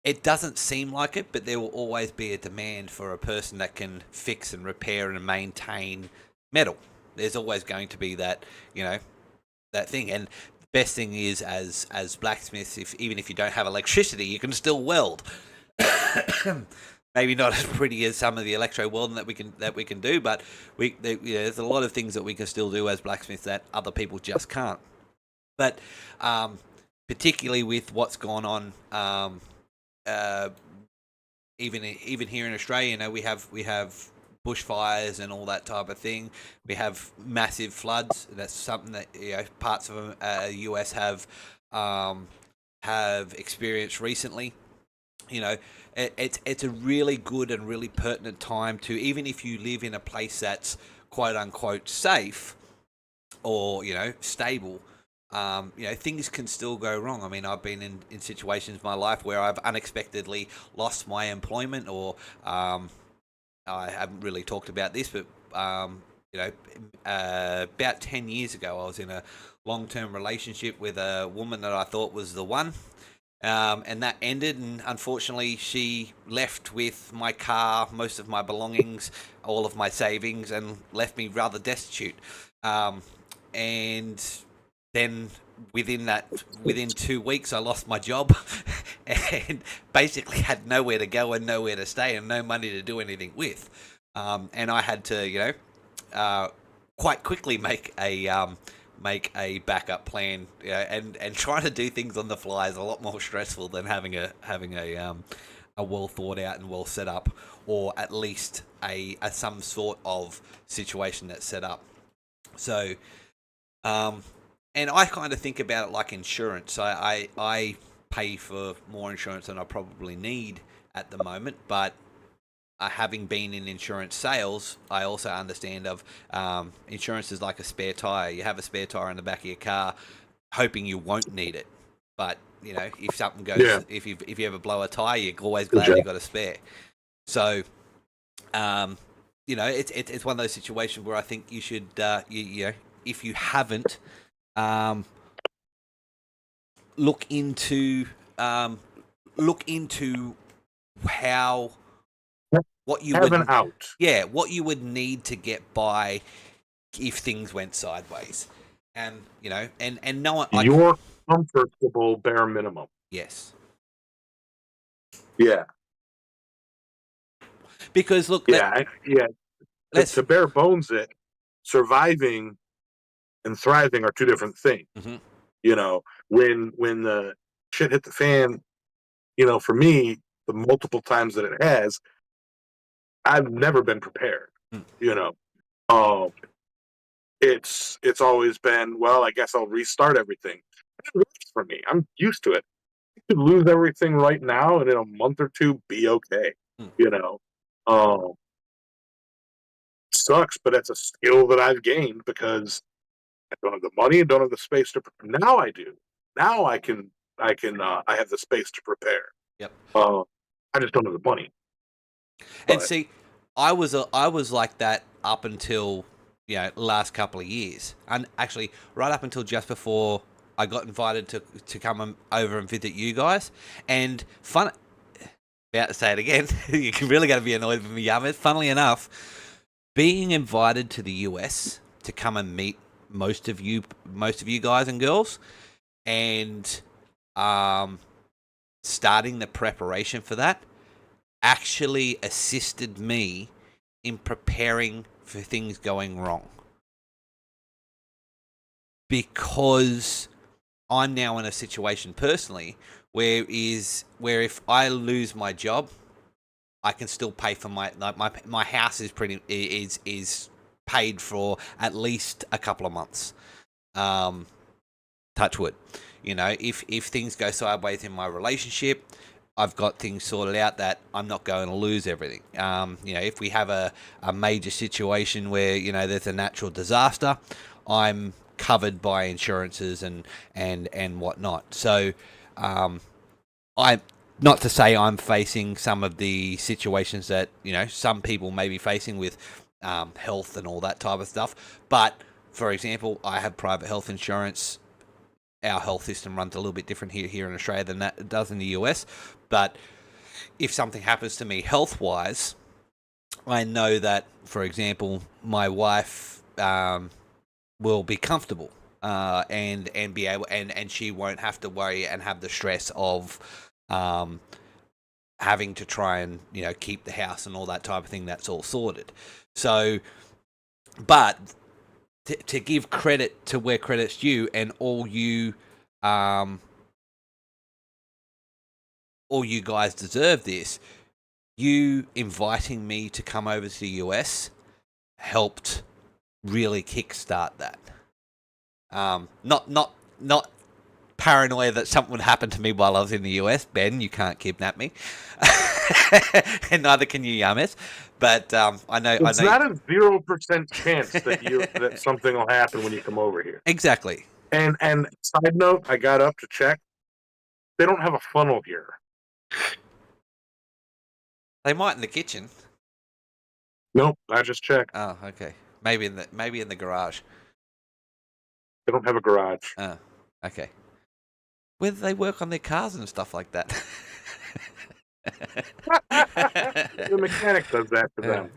it doesn't seem like it, but there will always be a demand for a person that can fix and repair and maintain metal. There's always going to be that thing. And the best thing is, as blacksmiths, even if you don't have electricity, you can still weld. Maybe not as pretty as some of the electro welding that we can do, but there's a lot of things that we can still do as blacksmiths that other people just can't. But particularly with what's gone on, even here in Australia, we have bushfires and all that type of thing. We have massive floods. That's something that parts of the US have experienced recently. It's a really good and really pertinent time to, even if you live in a place that's quote unquote safe or stable, things can still go wrong. I mean, I've been in situations in my life where I've unexpectedly lost my employment, or I haven't really talked about this, but about 10 years ago, I was in a long-term relationship with a woman that I thought was the one. And that ended, and unfortunately she left with my car, most of my belongings, all of my savings, and left me rather destitute. And then within 2 weeks, I lost my job and basically had nowhere to go and nowhere to stay and no money to do anything with. And I had to, quite quickly make a backup plan, and trying to do things on the fly is a lot more stressful than having a well thought out and well set up, or at least a some sort of situation that's set up. So, and I kind of think about it like insurance. I pay for more insurance than I probably need at the moment, but having been in insurance sales, I also understand of insurance is like a spare tire. You have a spare tire in the back of your car, hoping you won't need it. But if something goes, if you ever blow a tire, you're always glad you got a spare. So, it's one of those situations where I think you should, if you haven't, look into how. What you what you would need to get by if things went sideways, and and no one, your comfortable bare minimum. Yes. Yeah. Because look. To bare bones it, surviving and thriving are two different things. Mm-hmm. When the shit hit the fan, for me, the multiple times that it has, I've never been prepared. Mm. You know, it's always been, well, I guess I'll restart everything. It works for me. I'm used to it. I could lose everything right now, and in a month or two, be okay. Mm. You know, sucks, but that's a skill that I've gained because I don't have the money and don't have the space to. Now I do. Now I can. I have the space to prepare. Yep. I just don't have the money. And But see, I was like that up until last couple of years, and actually right up until just before I got invited to come over and visit you guys. And fun, about to say it again, you're really going to be annoyed with me, Yamas. Funnily enough, being invited to the US to come and meet most of you guys and girls, and starting the preparation for that actually assisted me in preparing for things going wrong, because I'm now in a situation personally where if I lose my job, I can still pay for my house is paid for at least a couple of months. Touch wood. If things go sideways in my relationship, I've got things sorted out that I'm not going to lose everything. If we have a major situation where there's a natural disaster, I'm covered by insurances and whatnot. So I, not to say I'm facing some of the situations that some people may be facing with health and all that type of stuff, but for example, I have private health insurance. Our health system runs a little bit different here in Australia than that it does in the US. But if something happens to me health-wise, I know that, for example, my wife will be comfortable and be able, and she won't have to worry and have the stress of having to try and keep the house and all that type of thing. That's all sorted. So, but to give credit to where credit's due, and all you guys deserve this. You inviting me to come over to the US helped really kickstart that. Not paranoia that something would happen to me while I was in the US. Ben, you can't kidnap me, and neither can you, Yamis. But I know it's not a 0% chance that something will happen when you come over here. Exactly. And side note, I got up to check. They don't have a funnel here. They might in the kitchen. Nope, I just checked. Oh, okay. Maybe in the garage. They don't have a garage. Oh, okay. Where do they work on their cars and stuff like that? The mechanic does that for them.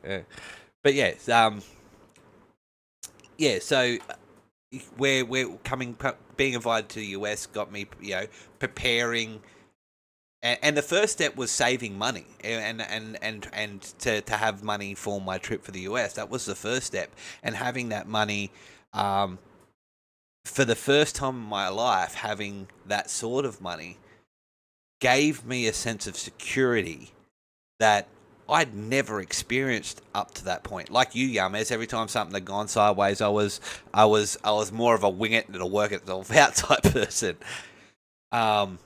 But yes, so we're being invited to the US got me, preparing. And the first step was saving money, and to have money for my trip for the US. That was the first step, and having that money, for the first time in my life, having that sort of money gave me a sense of security that I'd never experienced up to that point. Like you, Yames, every time something had gone sideways, I was more of a wing it and it'll work itself out type person. And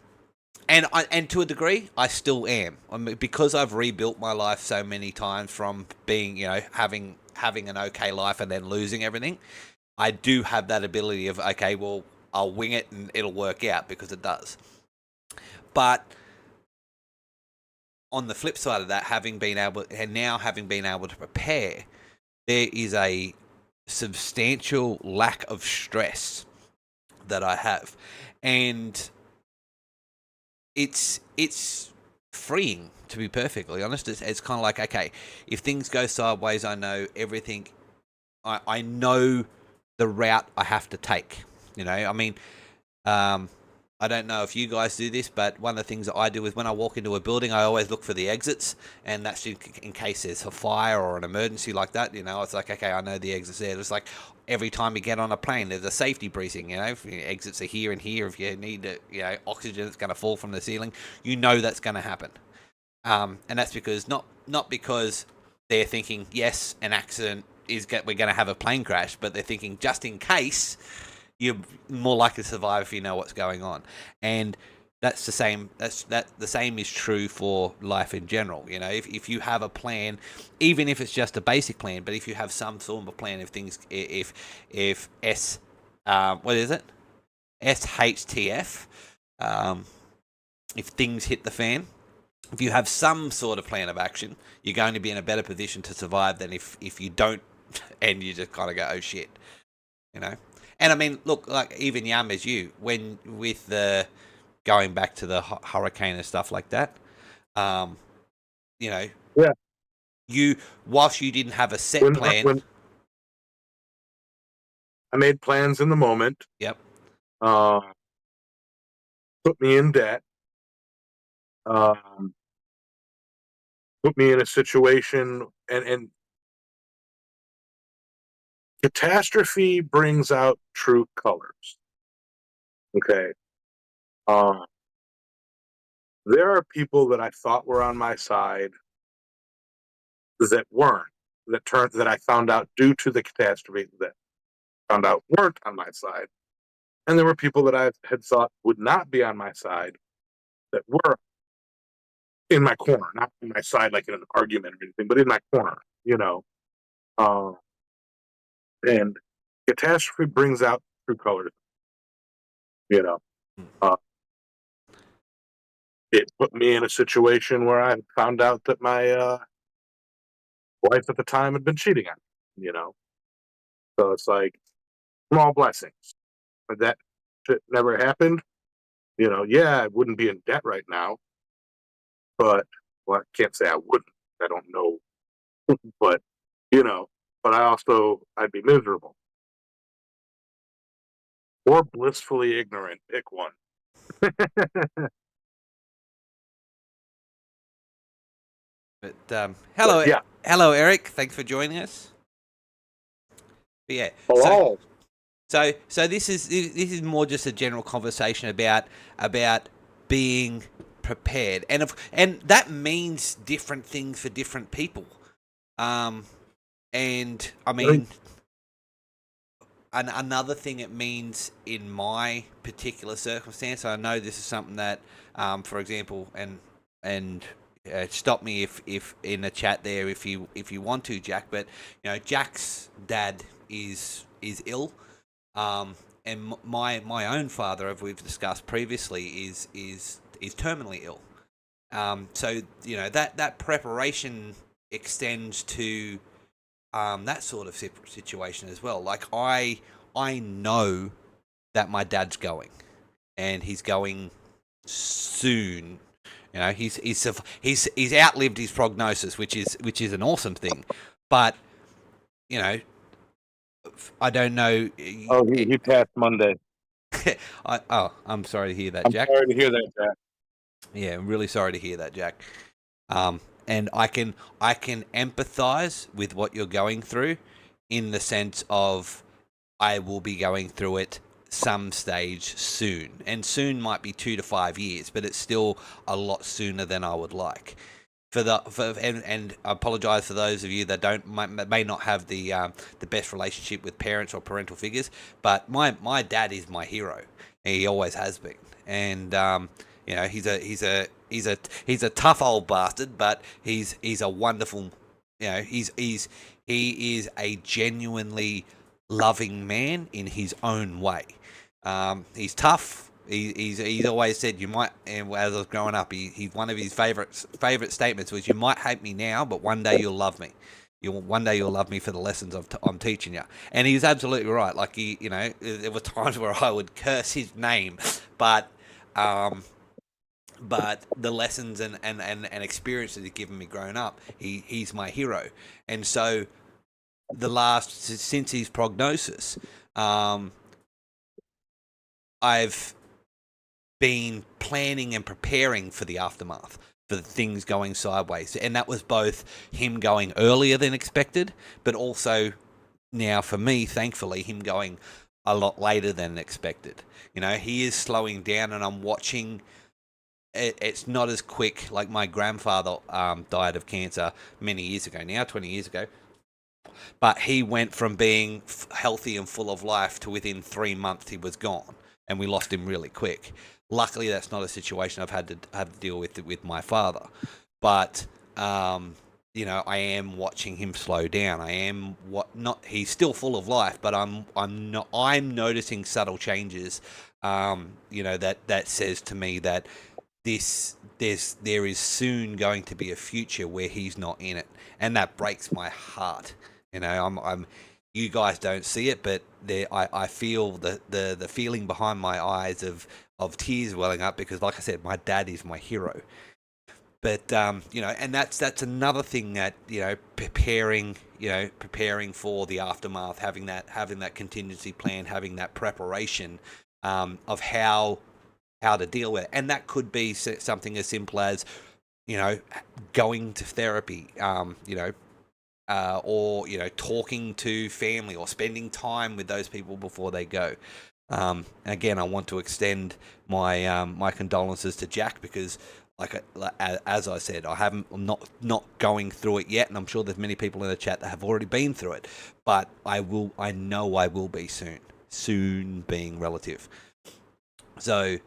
to a degree, I still am. I mean, because I've rebuilt my life so many times from being, having an okay life and then losing everything. I do have that ability of, okay, well, I'll wing it and it'll work out, because it does. But on the flip side of that, having been able to prepare, there is a substantial lack of stress that I have, and it's freeing, to be perfectly honest. It's kind of like, okay, if things go sideways, I know everything. I know the route I have to take. I mean, I don't know if you guys do this, but one of the things that I do is when I walk into a building, I always look for the exits, and that's in case there's a fire or an emergency like that. It's like, okay, I know the exits there. It's like every time you get on a plane, there's a safety briefing. If exits are here and here. If you need oxygen that's going to fall from the ceiling, that's going to happen. And that's because not because they're thinking, yes, an accident we're going to have a plane crash, but they're thinking just in case, you're more likely to survive if you know what's going on. And that's the same. The same is true for life in general. You know, if you have a plan, even if it's just a basic plan, but if you have some sort of a plan, if what is it? SHTF, if things hit the fan, if you have some sort of plan of action, you're going to be in a better position to survive than if you don't, and you just kind of go, oh shit, you know. And I mean, look, like even as you, when with the going back to the hurricane and stuff like that, you know, Yeah. whilst you didn't have a set plan. When I made plans in the moment. Yep. Put me in debt. Put me in a situation, and catastrophe brings out true colors. Okay. There are people that I thought were on my side that weren't, that I found out due to the catastrophe that found out weren't on my side. And there were people that I had thought would not be on my side that were in my corner, not on my side like in an argument or anything, but in my corner, you know. And catastrophe brings out true colors, you know. It put me in a situation where I found out that my wife at the time had been cheating on me, you know. So it's like small blessings. But that shit never happened, you know. Yeah, I wouldn't be in debt right now, but well, I can't say I wouldn't. I don't know, but you know. But I'd be miserable or blissfully ignorant. Pick one. But yeah. hello, Eric. Thanks for joining us. But yeah. Hello. So this is more just a general conversation about being prepared, and that means different things for different people. And I mean, another thing it means in my particular circumstance. I know this is something that, for example, and stop me if in the chat there if you want to, Jack. But you know, Jack's dad is ill. And my own father, as we've discussed previously, is terminally ill. So you know that preparation extends to that sort of situation as well. Like I know that my dad's going, and he's going soon. You know, he's outlived his prognosis, which is an awesome thing. But you know, I don't know. Oh, he passed Monday. I'm sorry to hear that, Jack. I'm sorry to hear that, Jack. Yeah, I'm really sorry to hear that, Jack. And I can empathize with what you're going through, in the sense of I will be going through it some stage soon, and soon might be 2 to 5 years, but it's still a lot sooner than I would like. And I apologize for those of you that may not have the best relationship with parents or parental figures, but my dad is my hero. He always has been, and you know, he's a tough old bastard, but he's a wonderful, you know, he is a genuinely loving man in his own way. He's tough. He's always said, you might, and as I was growing up, he's one of his favorite statements was, you might hate me now, but one day you'll love me. One day you'll love me for the lessons I'm teaching you. And he's absolutely right. Like you know, there were times where I would curse his name, but the lessons and experiences he's given me growing up, he's my hero. And so since his prognosis, I've been planning and preparing for the aftermath, for the things going sideways. And that was both him going earlier than expected, but also now for me, thankfully, him going a lot later than expected. You know, he is slowing down, and I'm watching it's not as quick. Like my grandfather died of cancer many years ago now, 20 years ago. But he went from being healthy and full of life to within 3 months he was gone, and we lost him really quick. Luckily, that's not a situation I've had to deal with my father. But I am watching him slow down. I am not. He's still full of life, but I'm noticing subtle changes. That says to me that there is soon going to be a future where he's not in it, and that breaks my heart. I'm you guys don't see it, but I feel the feeling behind my eyes of tears welling up, because, like I said, my dad is my hero. But and that's another thing that preparing for the aftermath, having that contingency plan, having that preparation of how to deal with it. And that could be something as simple as going to therapy, or talking to family, or spending time with those people before they go. Again, I want to extend my my condolences to Jack, because as I said, I'm not going through it yet, and I'm sure there's many people in the chat that have already been through it, but I know I will be soon being relative. So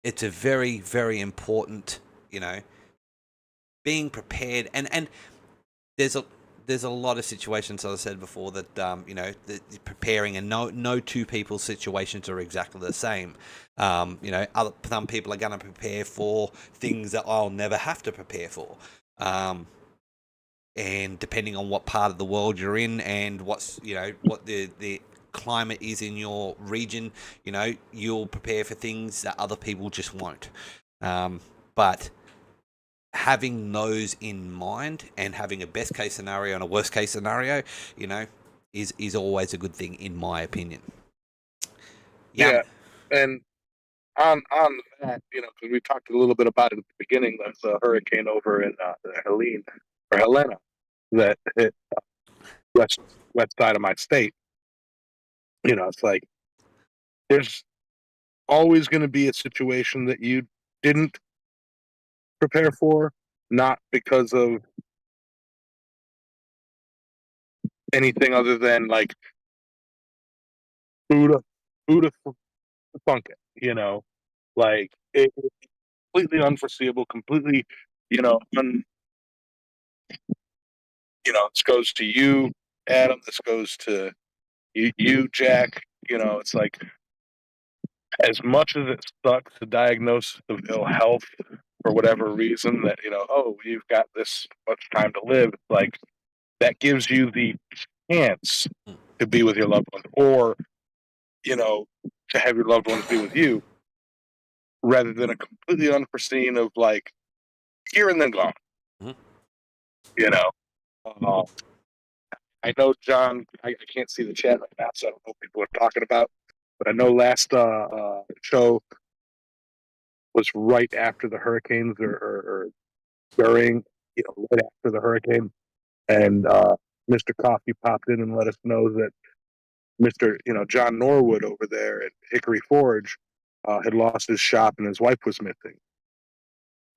it's a very, very important, being prepared, and there's a lot of situations, as I said before, that that preparing, and no two people's situations are exactly the same. Some people are going to prepare for things that I'll never have to prepare for, and depending on what part of the world you're in, and what the climate is in your region, you'll prepare for things that other people just won't. But having those in mind, and having a best case scenario and a worst case scenario, is always a good thing, in my opinion. Yeah, and on that, because we talked a little bit about it at the beginning. That's a hurricane over in Helena that hit west side of my state. It's like there's always going to be a situation that you didn't prepare for, not because of anything other than like Buddha funk it, like it's completely unforeseeable, completely, this goes to you, Adam, this goes to you, Jack. It's like, as much as it sucks, the diagnosis of ill health for whatever reason, that you've got this much time to live, it's like that gives you the chance to be with your loved ones, or to have your loved ones be with you, rather than a completely unforeseen of like here and then gone. Mm-hmm. I know, John, I can't see the chat right now, so I don't know what people are talking about, but I know last show was right after the hurricanes, or during, right after the hurricane, and Mr. Coffee popped in and let us know that Mr. John Norwood over there at Hickory Forge had lost his shop and his wife was missing.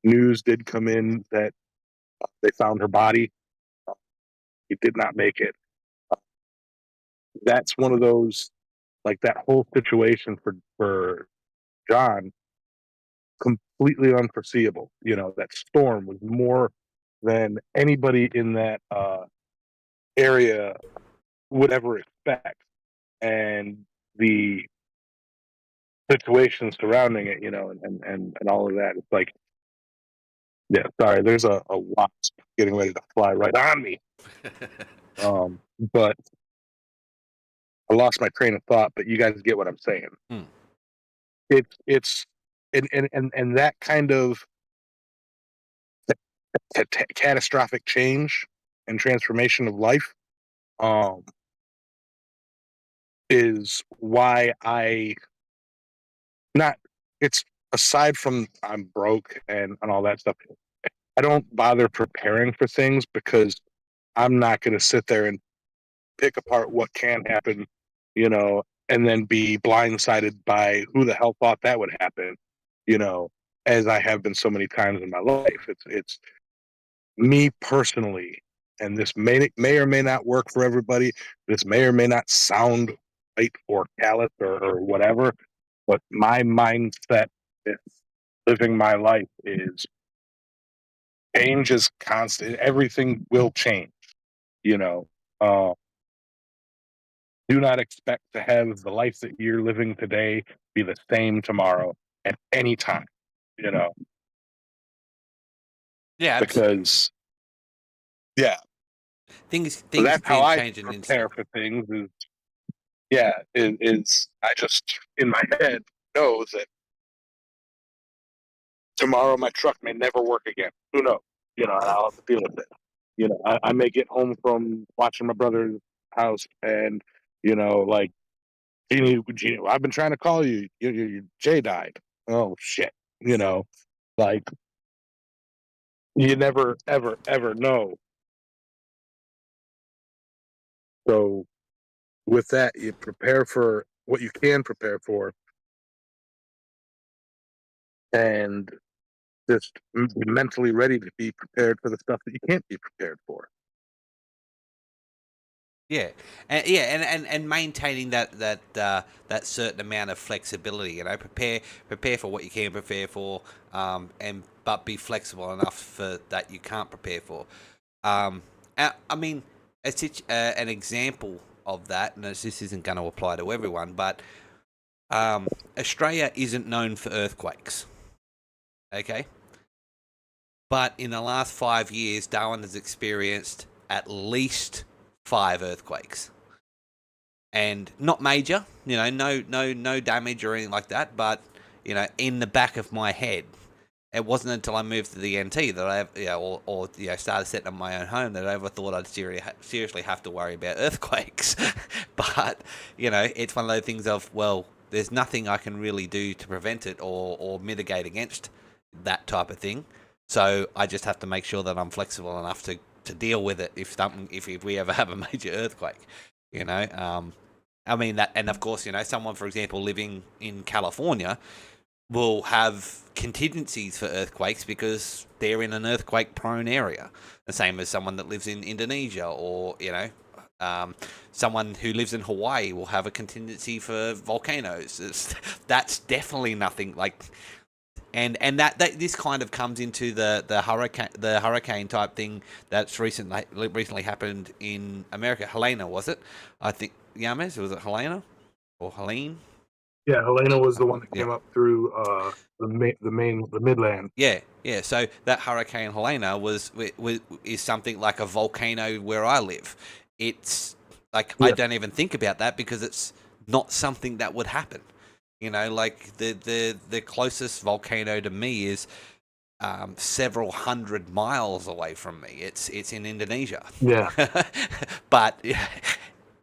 News did come in that they found her body. He did not make it. That's one of those, like, that whole situation for John, completely unforeseeable. That storm was more than anybody in that area would ever expect, and the situation surrounding it, and all of that. It's like, yeah, sorry, there's a wasp getting ready to fly right on me. But I lost my train of thought, but you guys get what I'm saying. It's and that kind of catastrophic change and transformation of life is why it's aside from I'm broke and all that stuff, I don't bother preparing for things, because I'm not going to sit there and pick apart what can happen, and then be blindsided by who the hell thought that would happen, as I have been so many times in my life. It's me personally, and this may or may not work for everybody. This may or may not sound right or callous or whatever, but my mindset with living my life is change is constant. Everything will change, you know. Uh, do not expect to have the life that you're living today be the same tomorrow at any time, you know, Yeah, because yeah, things so things that's how do I change in an prepare instant. for things. Is I just in my head know that tomorrow my truck may never work again. Who knows? You know, and I'll have to deal with it. You know, I may get home from watching my brother's house, and you know, like, Genie, I've been trying to call you. Jay died. Oh shit. You know, like you never ever ever know. So with that, you prepare for what you can prepare for, and just be mentally ready to be prepared for the stuff that you can't be prepared for. Yeah, and maintaining that certain amount of flexibility. You know, prepare for what you can prepare for, and but be flexible enough for that you can't prepare for. I mean, an example of that, and this isn't going to apply to everyone, but Australia isn't known for earthquakes. Okay, but in the last 5 years, Darwin has experienced at least 5 earthquakes. And not major, no damage or anything like that. But in the back of my head, it wasn't until I moved to the NT that or started setting up my own home that I ever thought I'd seriously have to worry about earthquakes. But it's one of those things of, well, there's nothing I can really do to prevent it or mitigate against that type of thing. So I just have to make sure that I'm flexible enough to deal with it if we ever have a major earthquake. I mean that, and of course, someone, for example, living in California will have contingencies for earthquakes because they're in an earthquake-prone area. The same as someone that lives in Indonesia, or someone who lives in Hawaii will have a contingency for volcanoes. That's definitely nothing like. And that this kind of comes into the hurricane type thing that's recently happened in America. Helena, was it? I think Yames, was it Helena or Helene? Yeah, Helena was the one that Yeah. came up through the Midland. Yeah. So that Hurricane Helena is something like a volcano where I live. It's like I don't even think about that because it's not something that would happen. Like the closest volcano to me is several hundred miles away from me. It's in Indonesia. Yeah. But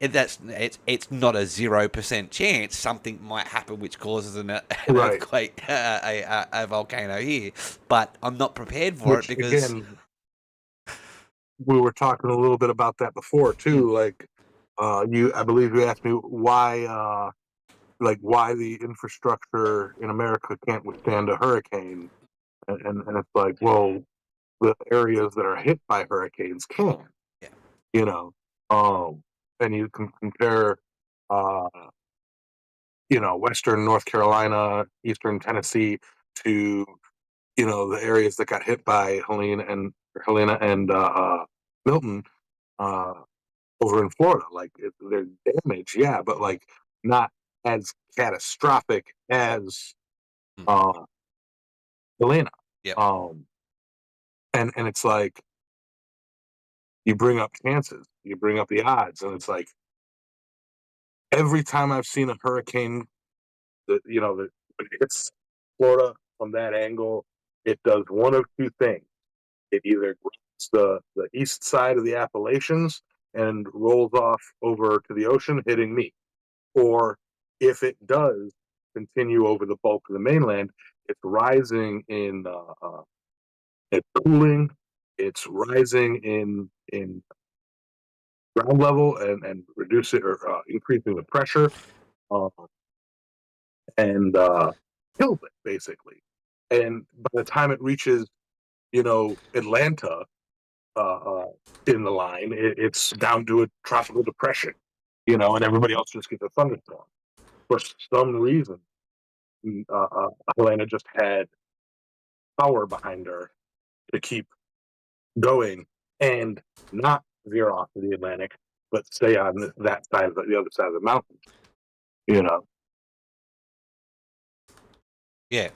it's not a 0% chance something might happen which causes an Right. earthquake, a volcano here. But I'm not prepared for it because again, we were talking a little bit about that before too. Like, I believe you asked me why the infrastructure in America can't withstand a hurricane, and it's like, well, the areas that are hit by hurricanes can, yeah. you know, and you can compare, uh, Western North Carolina, Eastern Tennessee to, the areas that got hit by Helena and Milton, uh, over in Florida. Like, there's damage, yeah, but like not as catastrophic as uh, Helena. Yep. And it's like you bring up chances, you bring up the odds, and it's like every time I've seen a hurricane that when it hits Florida from that angle, it does one of two things. It either grabs the east side of the Appalachians and rolls off over to the ocean, hitting me. Or if it does continue over the bulk of the mainland, it's rising it's cooling, it's rising in ground level and reducing or increasing the pressure, uh, and kills it basically. and by the time it reaches, Atlanta, in the line, it's down to a tropical depression, and everybody else just gets a thunderstorm. For some reason, Atlanta just had power behind her to keep going and not veer off to the Atlantic, but stay on that side of the other side of the mountain. You know, Yeah.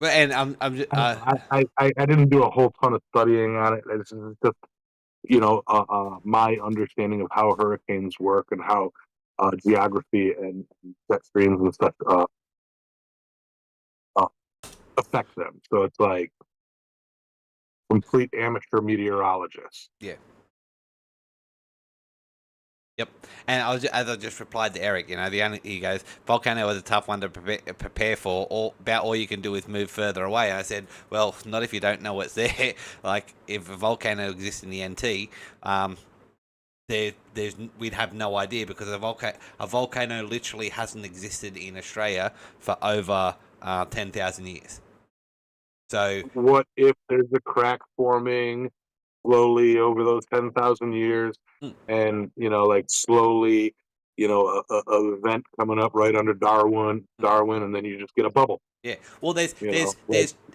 But and I didn't do a whole ton of studying on it. It's just my understanding of how hurricanes work and how geography and jet streams and stuff uh, affect them. So it's like complete amateur meteorologist. yeah. Yep, and as I just replied to Eric, he goes, volcano is a tough one to prepare for. About all you can do is move further away. And I said, well, not if you don't know what's there. Like if a volcano exists in the NT, we'd have no idea because a volcano literally hasn't existed in Australia for over 10,000 years. So what if there's a crack forming slowly over those 10,000 years, and like slowly, a event coming up right under Darwin, and then you just get a bubble. Yeah, well, there's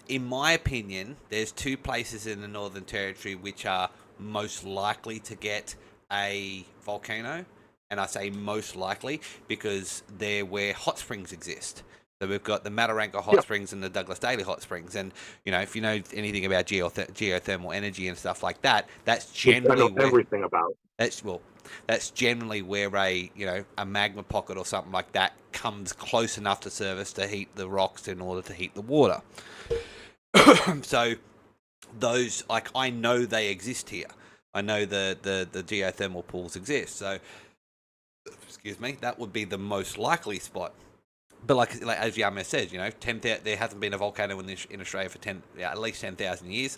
in my opinion, there's two places in the Northern Territory which are most likely to get a volcano, and I say most likely because they're where hot springs exist. So we've got the Mataranka hot springs and the Douglas Daly hot springs, and if you know anything about geothermal energy and stuff like that, that's generally everything about. That's generally where a magma pocket or something like that comes close enough to surface to heat the rocks in order to heat the water. So those, I know they exist here. I know the geothermal pools exist. So excuse me, that would be the most likely spot. But like as Yama says, there hasn't been a volcano in Australia for at least 10,000 years.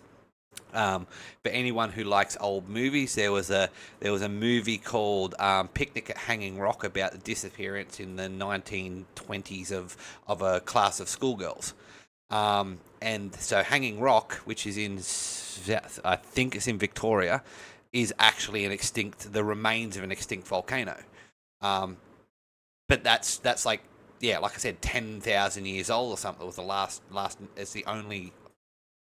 For anyone who likes old movies, there was a movie called Picnic at Hanging Rock about the disappearance in the 1920s of a class of schoolgirls. And so Hanging Rock, which is I think it's in Victoria, is actually the remains of an extinct volcano. But that's like I said, 10,000 years old or something. It was the last. It's the only,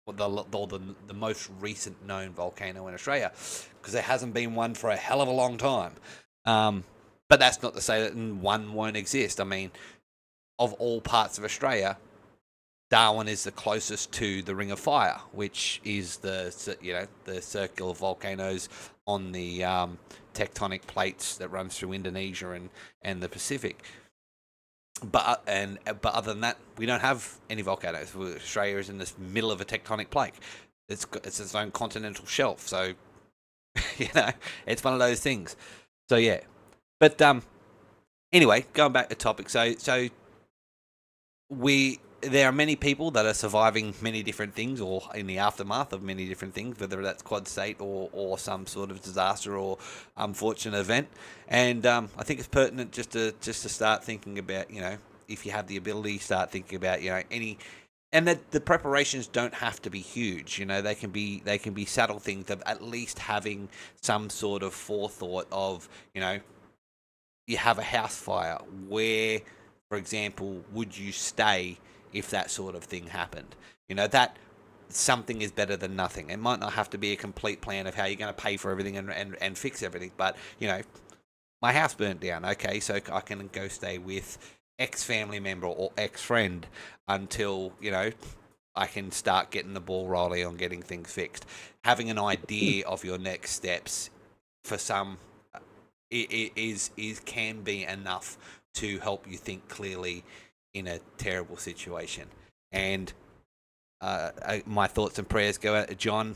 the most recent known volcano in Australia, because there hasn't been one for a hell of a long time. But that's not to say that one won't exist. I mean, of all parts of Australia, Darwin is the closest to the Ring of Fire, which is the circular volcanoes on the tectonic plates that runs through Indonesia and the Pacific. But other than that, we don't have any volcanoes. Australia is in the middle of a tectonic plate. It's its own continental shelf. So it's one of those things. So yeah, but anyway, going back to topic. So there are many people that are surviving many different things, or in the aftermath of many different things, whether that's quad state or some sort of disaster or unfortunate event. And I think it's pertinent just to start thinking about, if you have the ability, start thinking about, any, and that the preparations don't have to be huge. They can be subtle things of at least having some sort of forethought of, you have a house fire. Where, for example, would you stay if that sort of thing happened? That something is better than nothing. It might not have to be a complete plan of how you're going to pay for everything and fix everything, but my house burnt down. Okay, so I can go stay with X family member or X friend until I can start getting the ball rolling on getting things fixed. Having an idea of your next steps for some can be enough to help you think clearly in a terrible situation. And my thoughts and prayers go out to John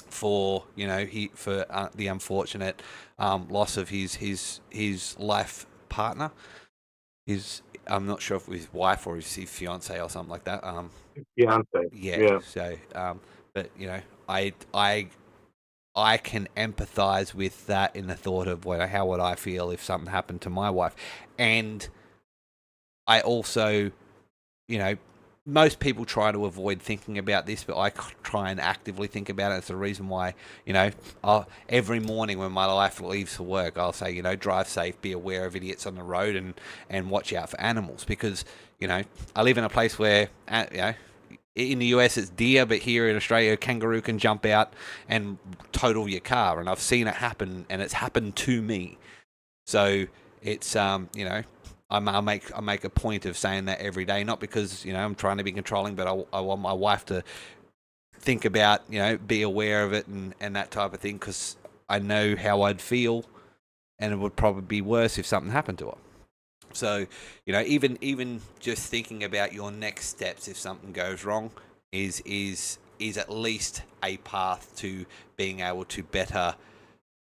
for the unfortunate loss of his life partner. I'm not sure if it was his wife or his fiance or something like that. Fiance. Yeah. So, but I can empathize with that in the thought of how would I feel if something happened to my wife, and I also, you know, most people try to avoid thinking about this, but I try and actively think about it. It's the reason why, every morning when my wife leaves for work, I'll say, drive safe, be aware of idiots on the road, and watch out for animals. Because, I live in a place where, in the US it's deer, but here in Australia, a kangaroo can jump out and total your car. And I've seen it happen, and it's happened to me. So it's, I make a point of saying that every day, not because I'm trying to be controlling, but I want my wife to think about be aware of it and that type of thing, because I know how I'd feel, and it would probably be worse if something happened to her. So even just thinking about your next steps if something goes wrong is at least a path to being able to better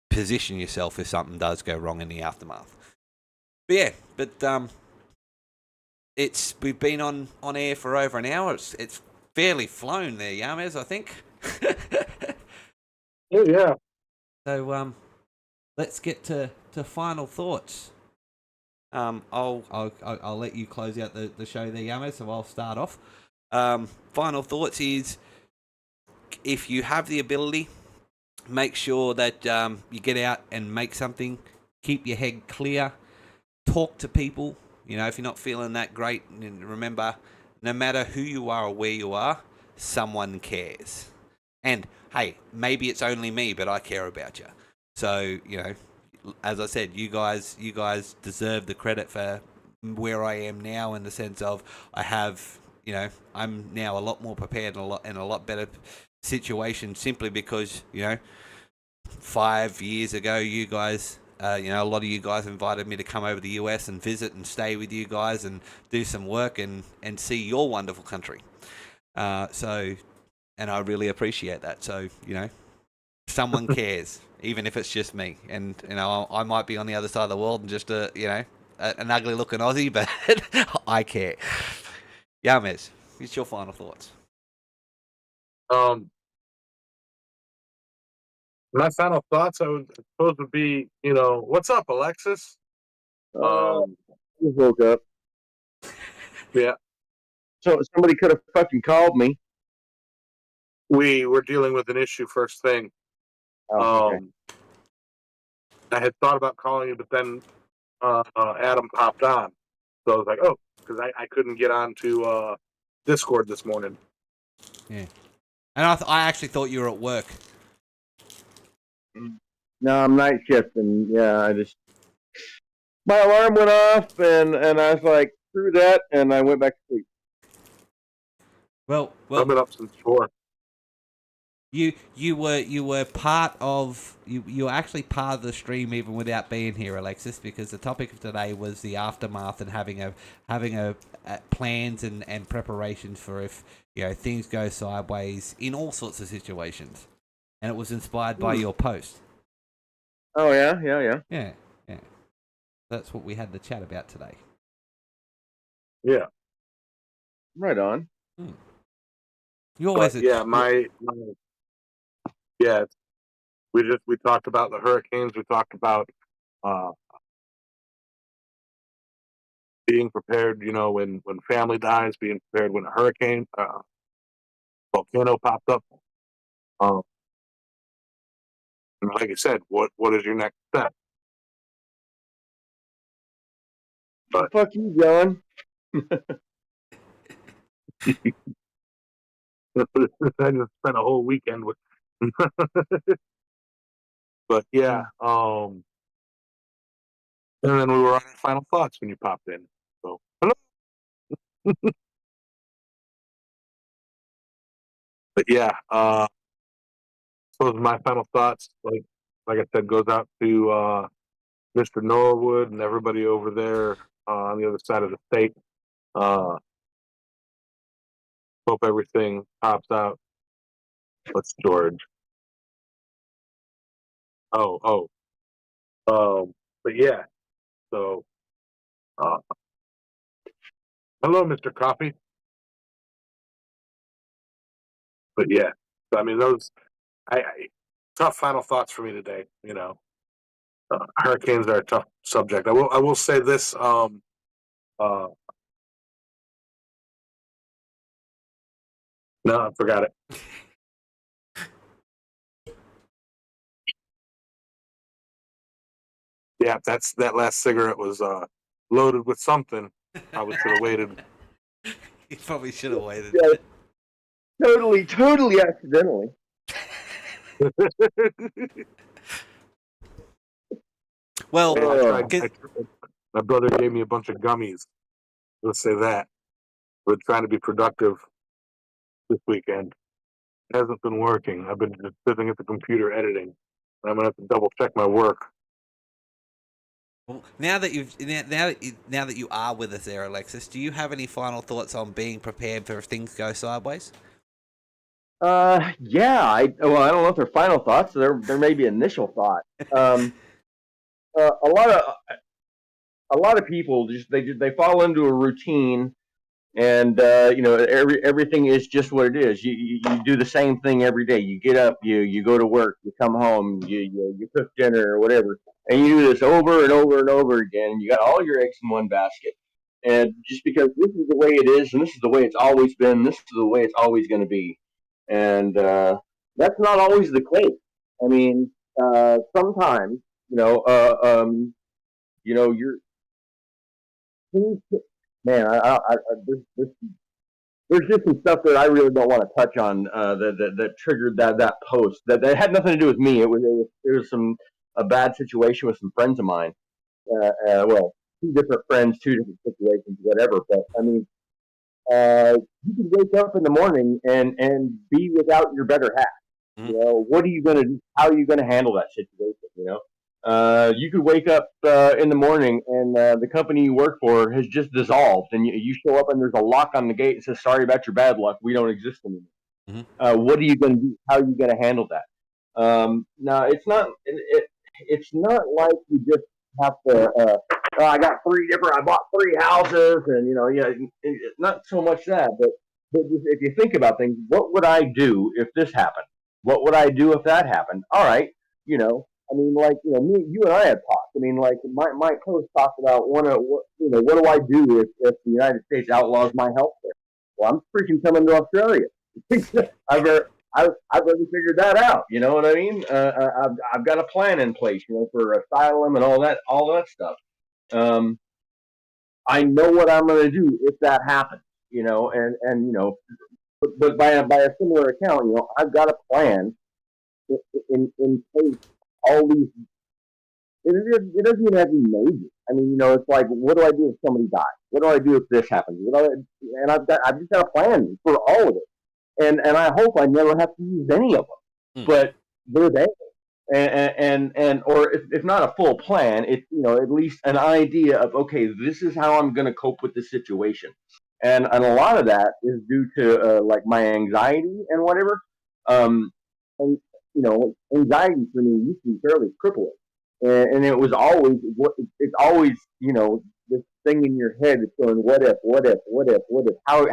position yourself if something does go wrong in the aftermath. But we've been on air for over an hour. It's fairly flown there, Yamez, I think. Oh yeah. So let's get to final thoughts. I'll let you close out the show there, Yamez. So I'll start off. Final thoughts is, if you have the ability, make sure that you get out and make something. Keep your head clear. Talk to people. If you're not feeling that great, remember, no matter who you are or where you are, someone cares. And hey, maybe it's only me, but I care about you. So, as I said, you guys deserve the credit for where I am now, in the sense of I have, I'm now a lot more prepared and in a lot better situation, simply because, 5 years ago, you guys, a lot of you guys invited me to come over to the US and visit and stay with you guys and do some work and see your wonderful country. And I really appreciate that. So, someone cares, even if it's just me. And, I might be on the other side of the world and just, an ugly looking Aussie, but I care. Yamez, what's your final thoughts? My final thoughts, I suppose, would be, what's up, Alexis? Just woke up. Yeah. So somebody could have fucking called me. We were dealing with an issue first thing. Okay. I had thought about calling you, but then Adam popped on. So I was like, oh, because I couldn't get on to Discord this morning. Yeah. And I actually thought you were at work. No, I'm night shifting. Yeah, my alarm went off, and I was like, screw that, and I went back to sleep. Well, I've been up since 4. You were part of you were actually part of the stream even without being here, Alexis, because the topic of today was the aftermath and having a plans and preparations for if things go sideways in all sorts of situations, and it was inspired by your post. Oh yeah. Yeah. That's what we had the chat about today. Yeah. Right on. You always we talked about the hurricanes. We talked about being prepared. When family dies, being prepared when a hurricane, volcano popped up. And like I said, what is your next step? But fuck you, John. I just spent a whole weekend with. But yeah, and then we were on our final thoughts when you popped in. So hello. But yeah, so my final thoughts, like I said, goes out to Mr. Norwood and everybody over there on the other side of the state. Hope everything pops out. What's George? Oh. But yeah. So, hello, Mr. Coffee. But yeah, so, I mean, those tough final thoughts for me today. Hurricanes are a tough subject. I will say this. No, I forgot it. Yeah, that last cigarette was loaded with something. I should have waited. You probably should have waited. Yeah, totally accidentally. Well, Yeah, I get- tried. My brother gave me a bunch of gummies. Let's say that. We're trying to be productive this weekend. It hasn't been working. I've been just sitting at the computer editing. I'm gonna have to double check my work. well, now that you are with us there, Alexis, do you have any final thoughts on being prepared for if things go sideways? Yeah. I don't know if they're final thoughts. There may be initial thought. A lot of people they fall into a routine, and everything is just what it is. You do the same thing every day. You get up, you go to work, you come home, you cook dinner or whatever, and you do this over and over and over again. And you got all your eggs in one basket, and just because this is the way it is, and this is the way it's always been, this is the way it's always going to be, and that's not always the case. I mean, sometimes you're man. There's just some stuff that I really don't want to touch on that triggered that post that had nothing to do with me. It was a bad situation with some friends of mine. Well, two different friends, two different situations, whatever. But I mean, you can wake up in the morning and be without your better half. Mhm. You know, what are you going to do? How are you going to handle that situation? You know, you could wake up in the morning and the company you work for has just dissolved, and you show up and there's a lock on the gate that says, "Sorry about your bad luck. We don't exist anymore." What are you going to do? How are you going to handle that? Now, it's not like you just have to. I bought three houses, and yeah, not so much that, but just, if you think about things, what would I do if this happened? What would I do if that happened? All right, I mean, like, you and I had talked. I mean, like, my post talked about what do I do if the United States outlaws my health care? Well, I'm freaking coming to Australia. I've already figured that out. You know what I mean? I've got a plan in place, for asylum and all that stuff. Um, I know what I'm going to do if that happens. But by a similar account, I've got a plan in place. All these, it doesn't even have to be major. I mean, it's like, what do I do if somebody dies? What do I do if this happens? And I've just got a plan for all of it, and I hope I never have to use any of them. But they're there. And or if not a full plan, it's at least an idea of, okay, this is how I'm going to cope with the situation, and a lot of that is due to like my anxiety and whatever, and anxiety for me used to be fairly crippling, and it was always it's always this thing in your head that's going, what if, how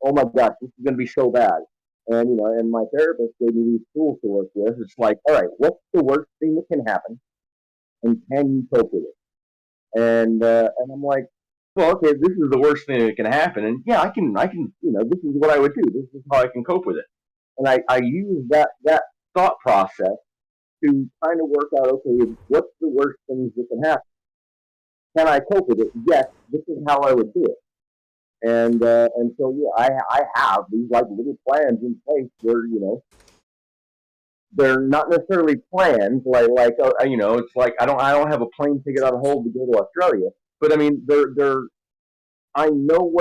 oh my gosh, this is going to be so bad. And my therapist gave me these tools to work with. It's like, all right, what's the worst thing that can happen, and can you cope with it? And I'm like, well, okay, this is the worst thing that can happen, and yeah, I can, this is what I would do. This is how I can cope with it. And I use that thought process to kind of work out, okay, what's the worst things that can happen? Can I cope with it? Yes, this is how I would do it. And so yeah, I have these like little plans in place where they're not necessarily plans it's like I don't have a plane ticket on hold to go to Australia, but I mean they're I know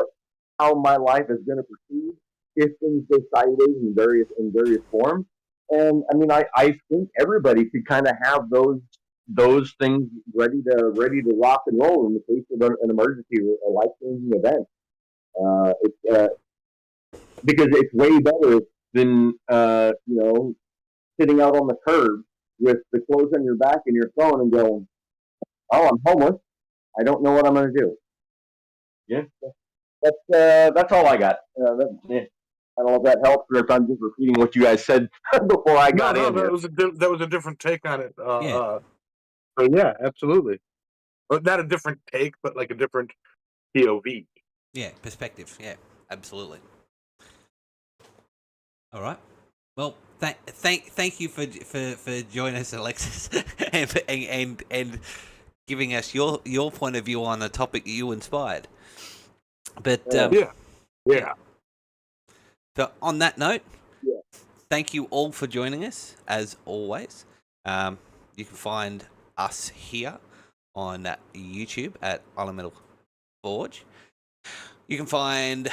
how my life is going to proceed if things go sideways in various forms. And I mean, I think everybody could kind of have those things ready to rock and roll in the case of an emergency or a life changing event. It's because it's way better than sitting out on the curb with the clothes on your back and your phone and going, "Oh, I'm homeless. I don't know what I'm going to do." Yeah, that's all I got. Yeah. I don't know if that helps or if I'm just repeating what you guys said before I got in here. That was a different take on it. Yeah. So yeah, absolutely. But not a different take, but like a different POV. Yeah, perspective. Yeah, absolutely. All right. Well, thank you for joining us, Alexis, and giving us your point of view on a topic you inspired. But Yeah. so on that note, Yeah. thank you all for joining us as always. You can find us here on YouTube at Elemental Forge. You can find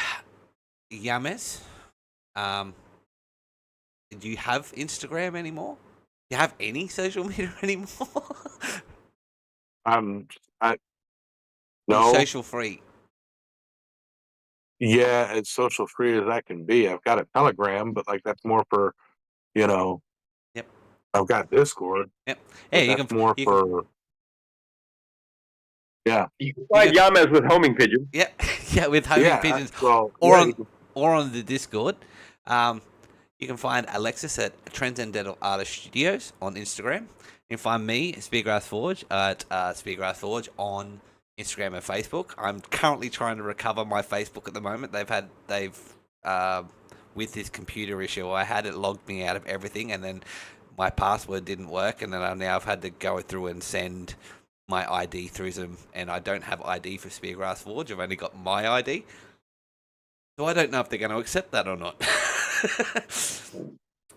Yames. Do you have Instagram anymore? Do you have any social media anymore? I Are you no. social free? Yeah, as social free as I can be. I've got a Telegram, but like that's more for, you know. Yep. I've got Discord, Yep. but Yeah, that's more for. Yeah. You can find Yames with homing pigeons. Yeah, yeah, with homing pigeons, Well, or yeah, on the Discord. You can find Alexis at Transcendental Artist Studios on Instagram. You can find me, Speargrass Forge, at Speargrass Forge on Instagram and Facebook. I'm currently trying to recover my Facebook at the moment. With this computer issue, I had it logged me out of everything, and then my password didn't work, and then I've had to go through and send my ID through them, and I don't have ID for Speargrass Forge. I've only got my ID, so I don't know if they're going to accept that or not.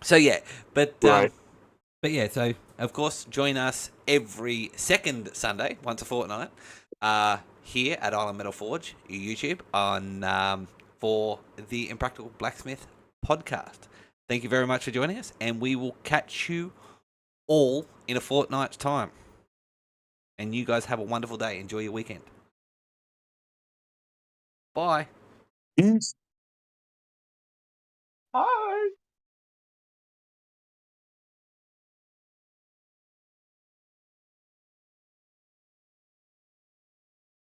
So yeah, but right. but yeah, so of course, join us every second Sunday, once a fortnight, here at Island Metal Forge YouTube on for the Impractical Blacksmith podcast. Thank you very much for joining us, and we will catch you all in a fortnight's time. And you guys have a wonderful day. Enjoy your weekend. Bye. Peace.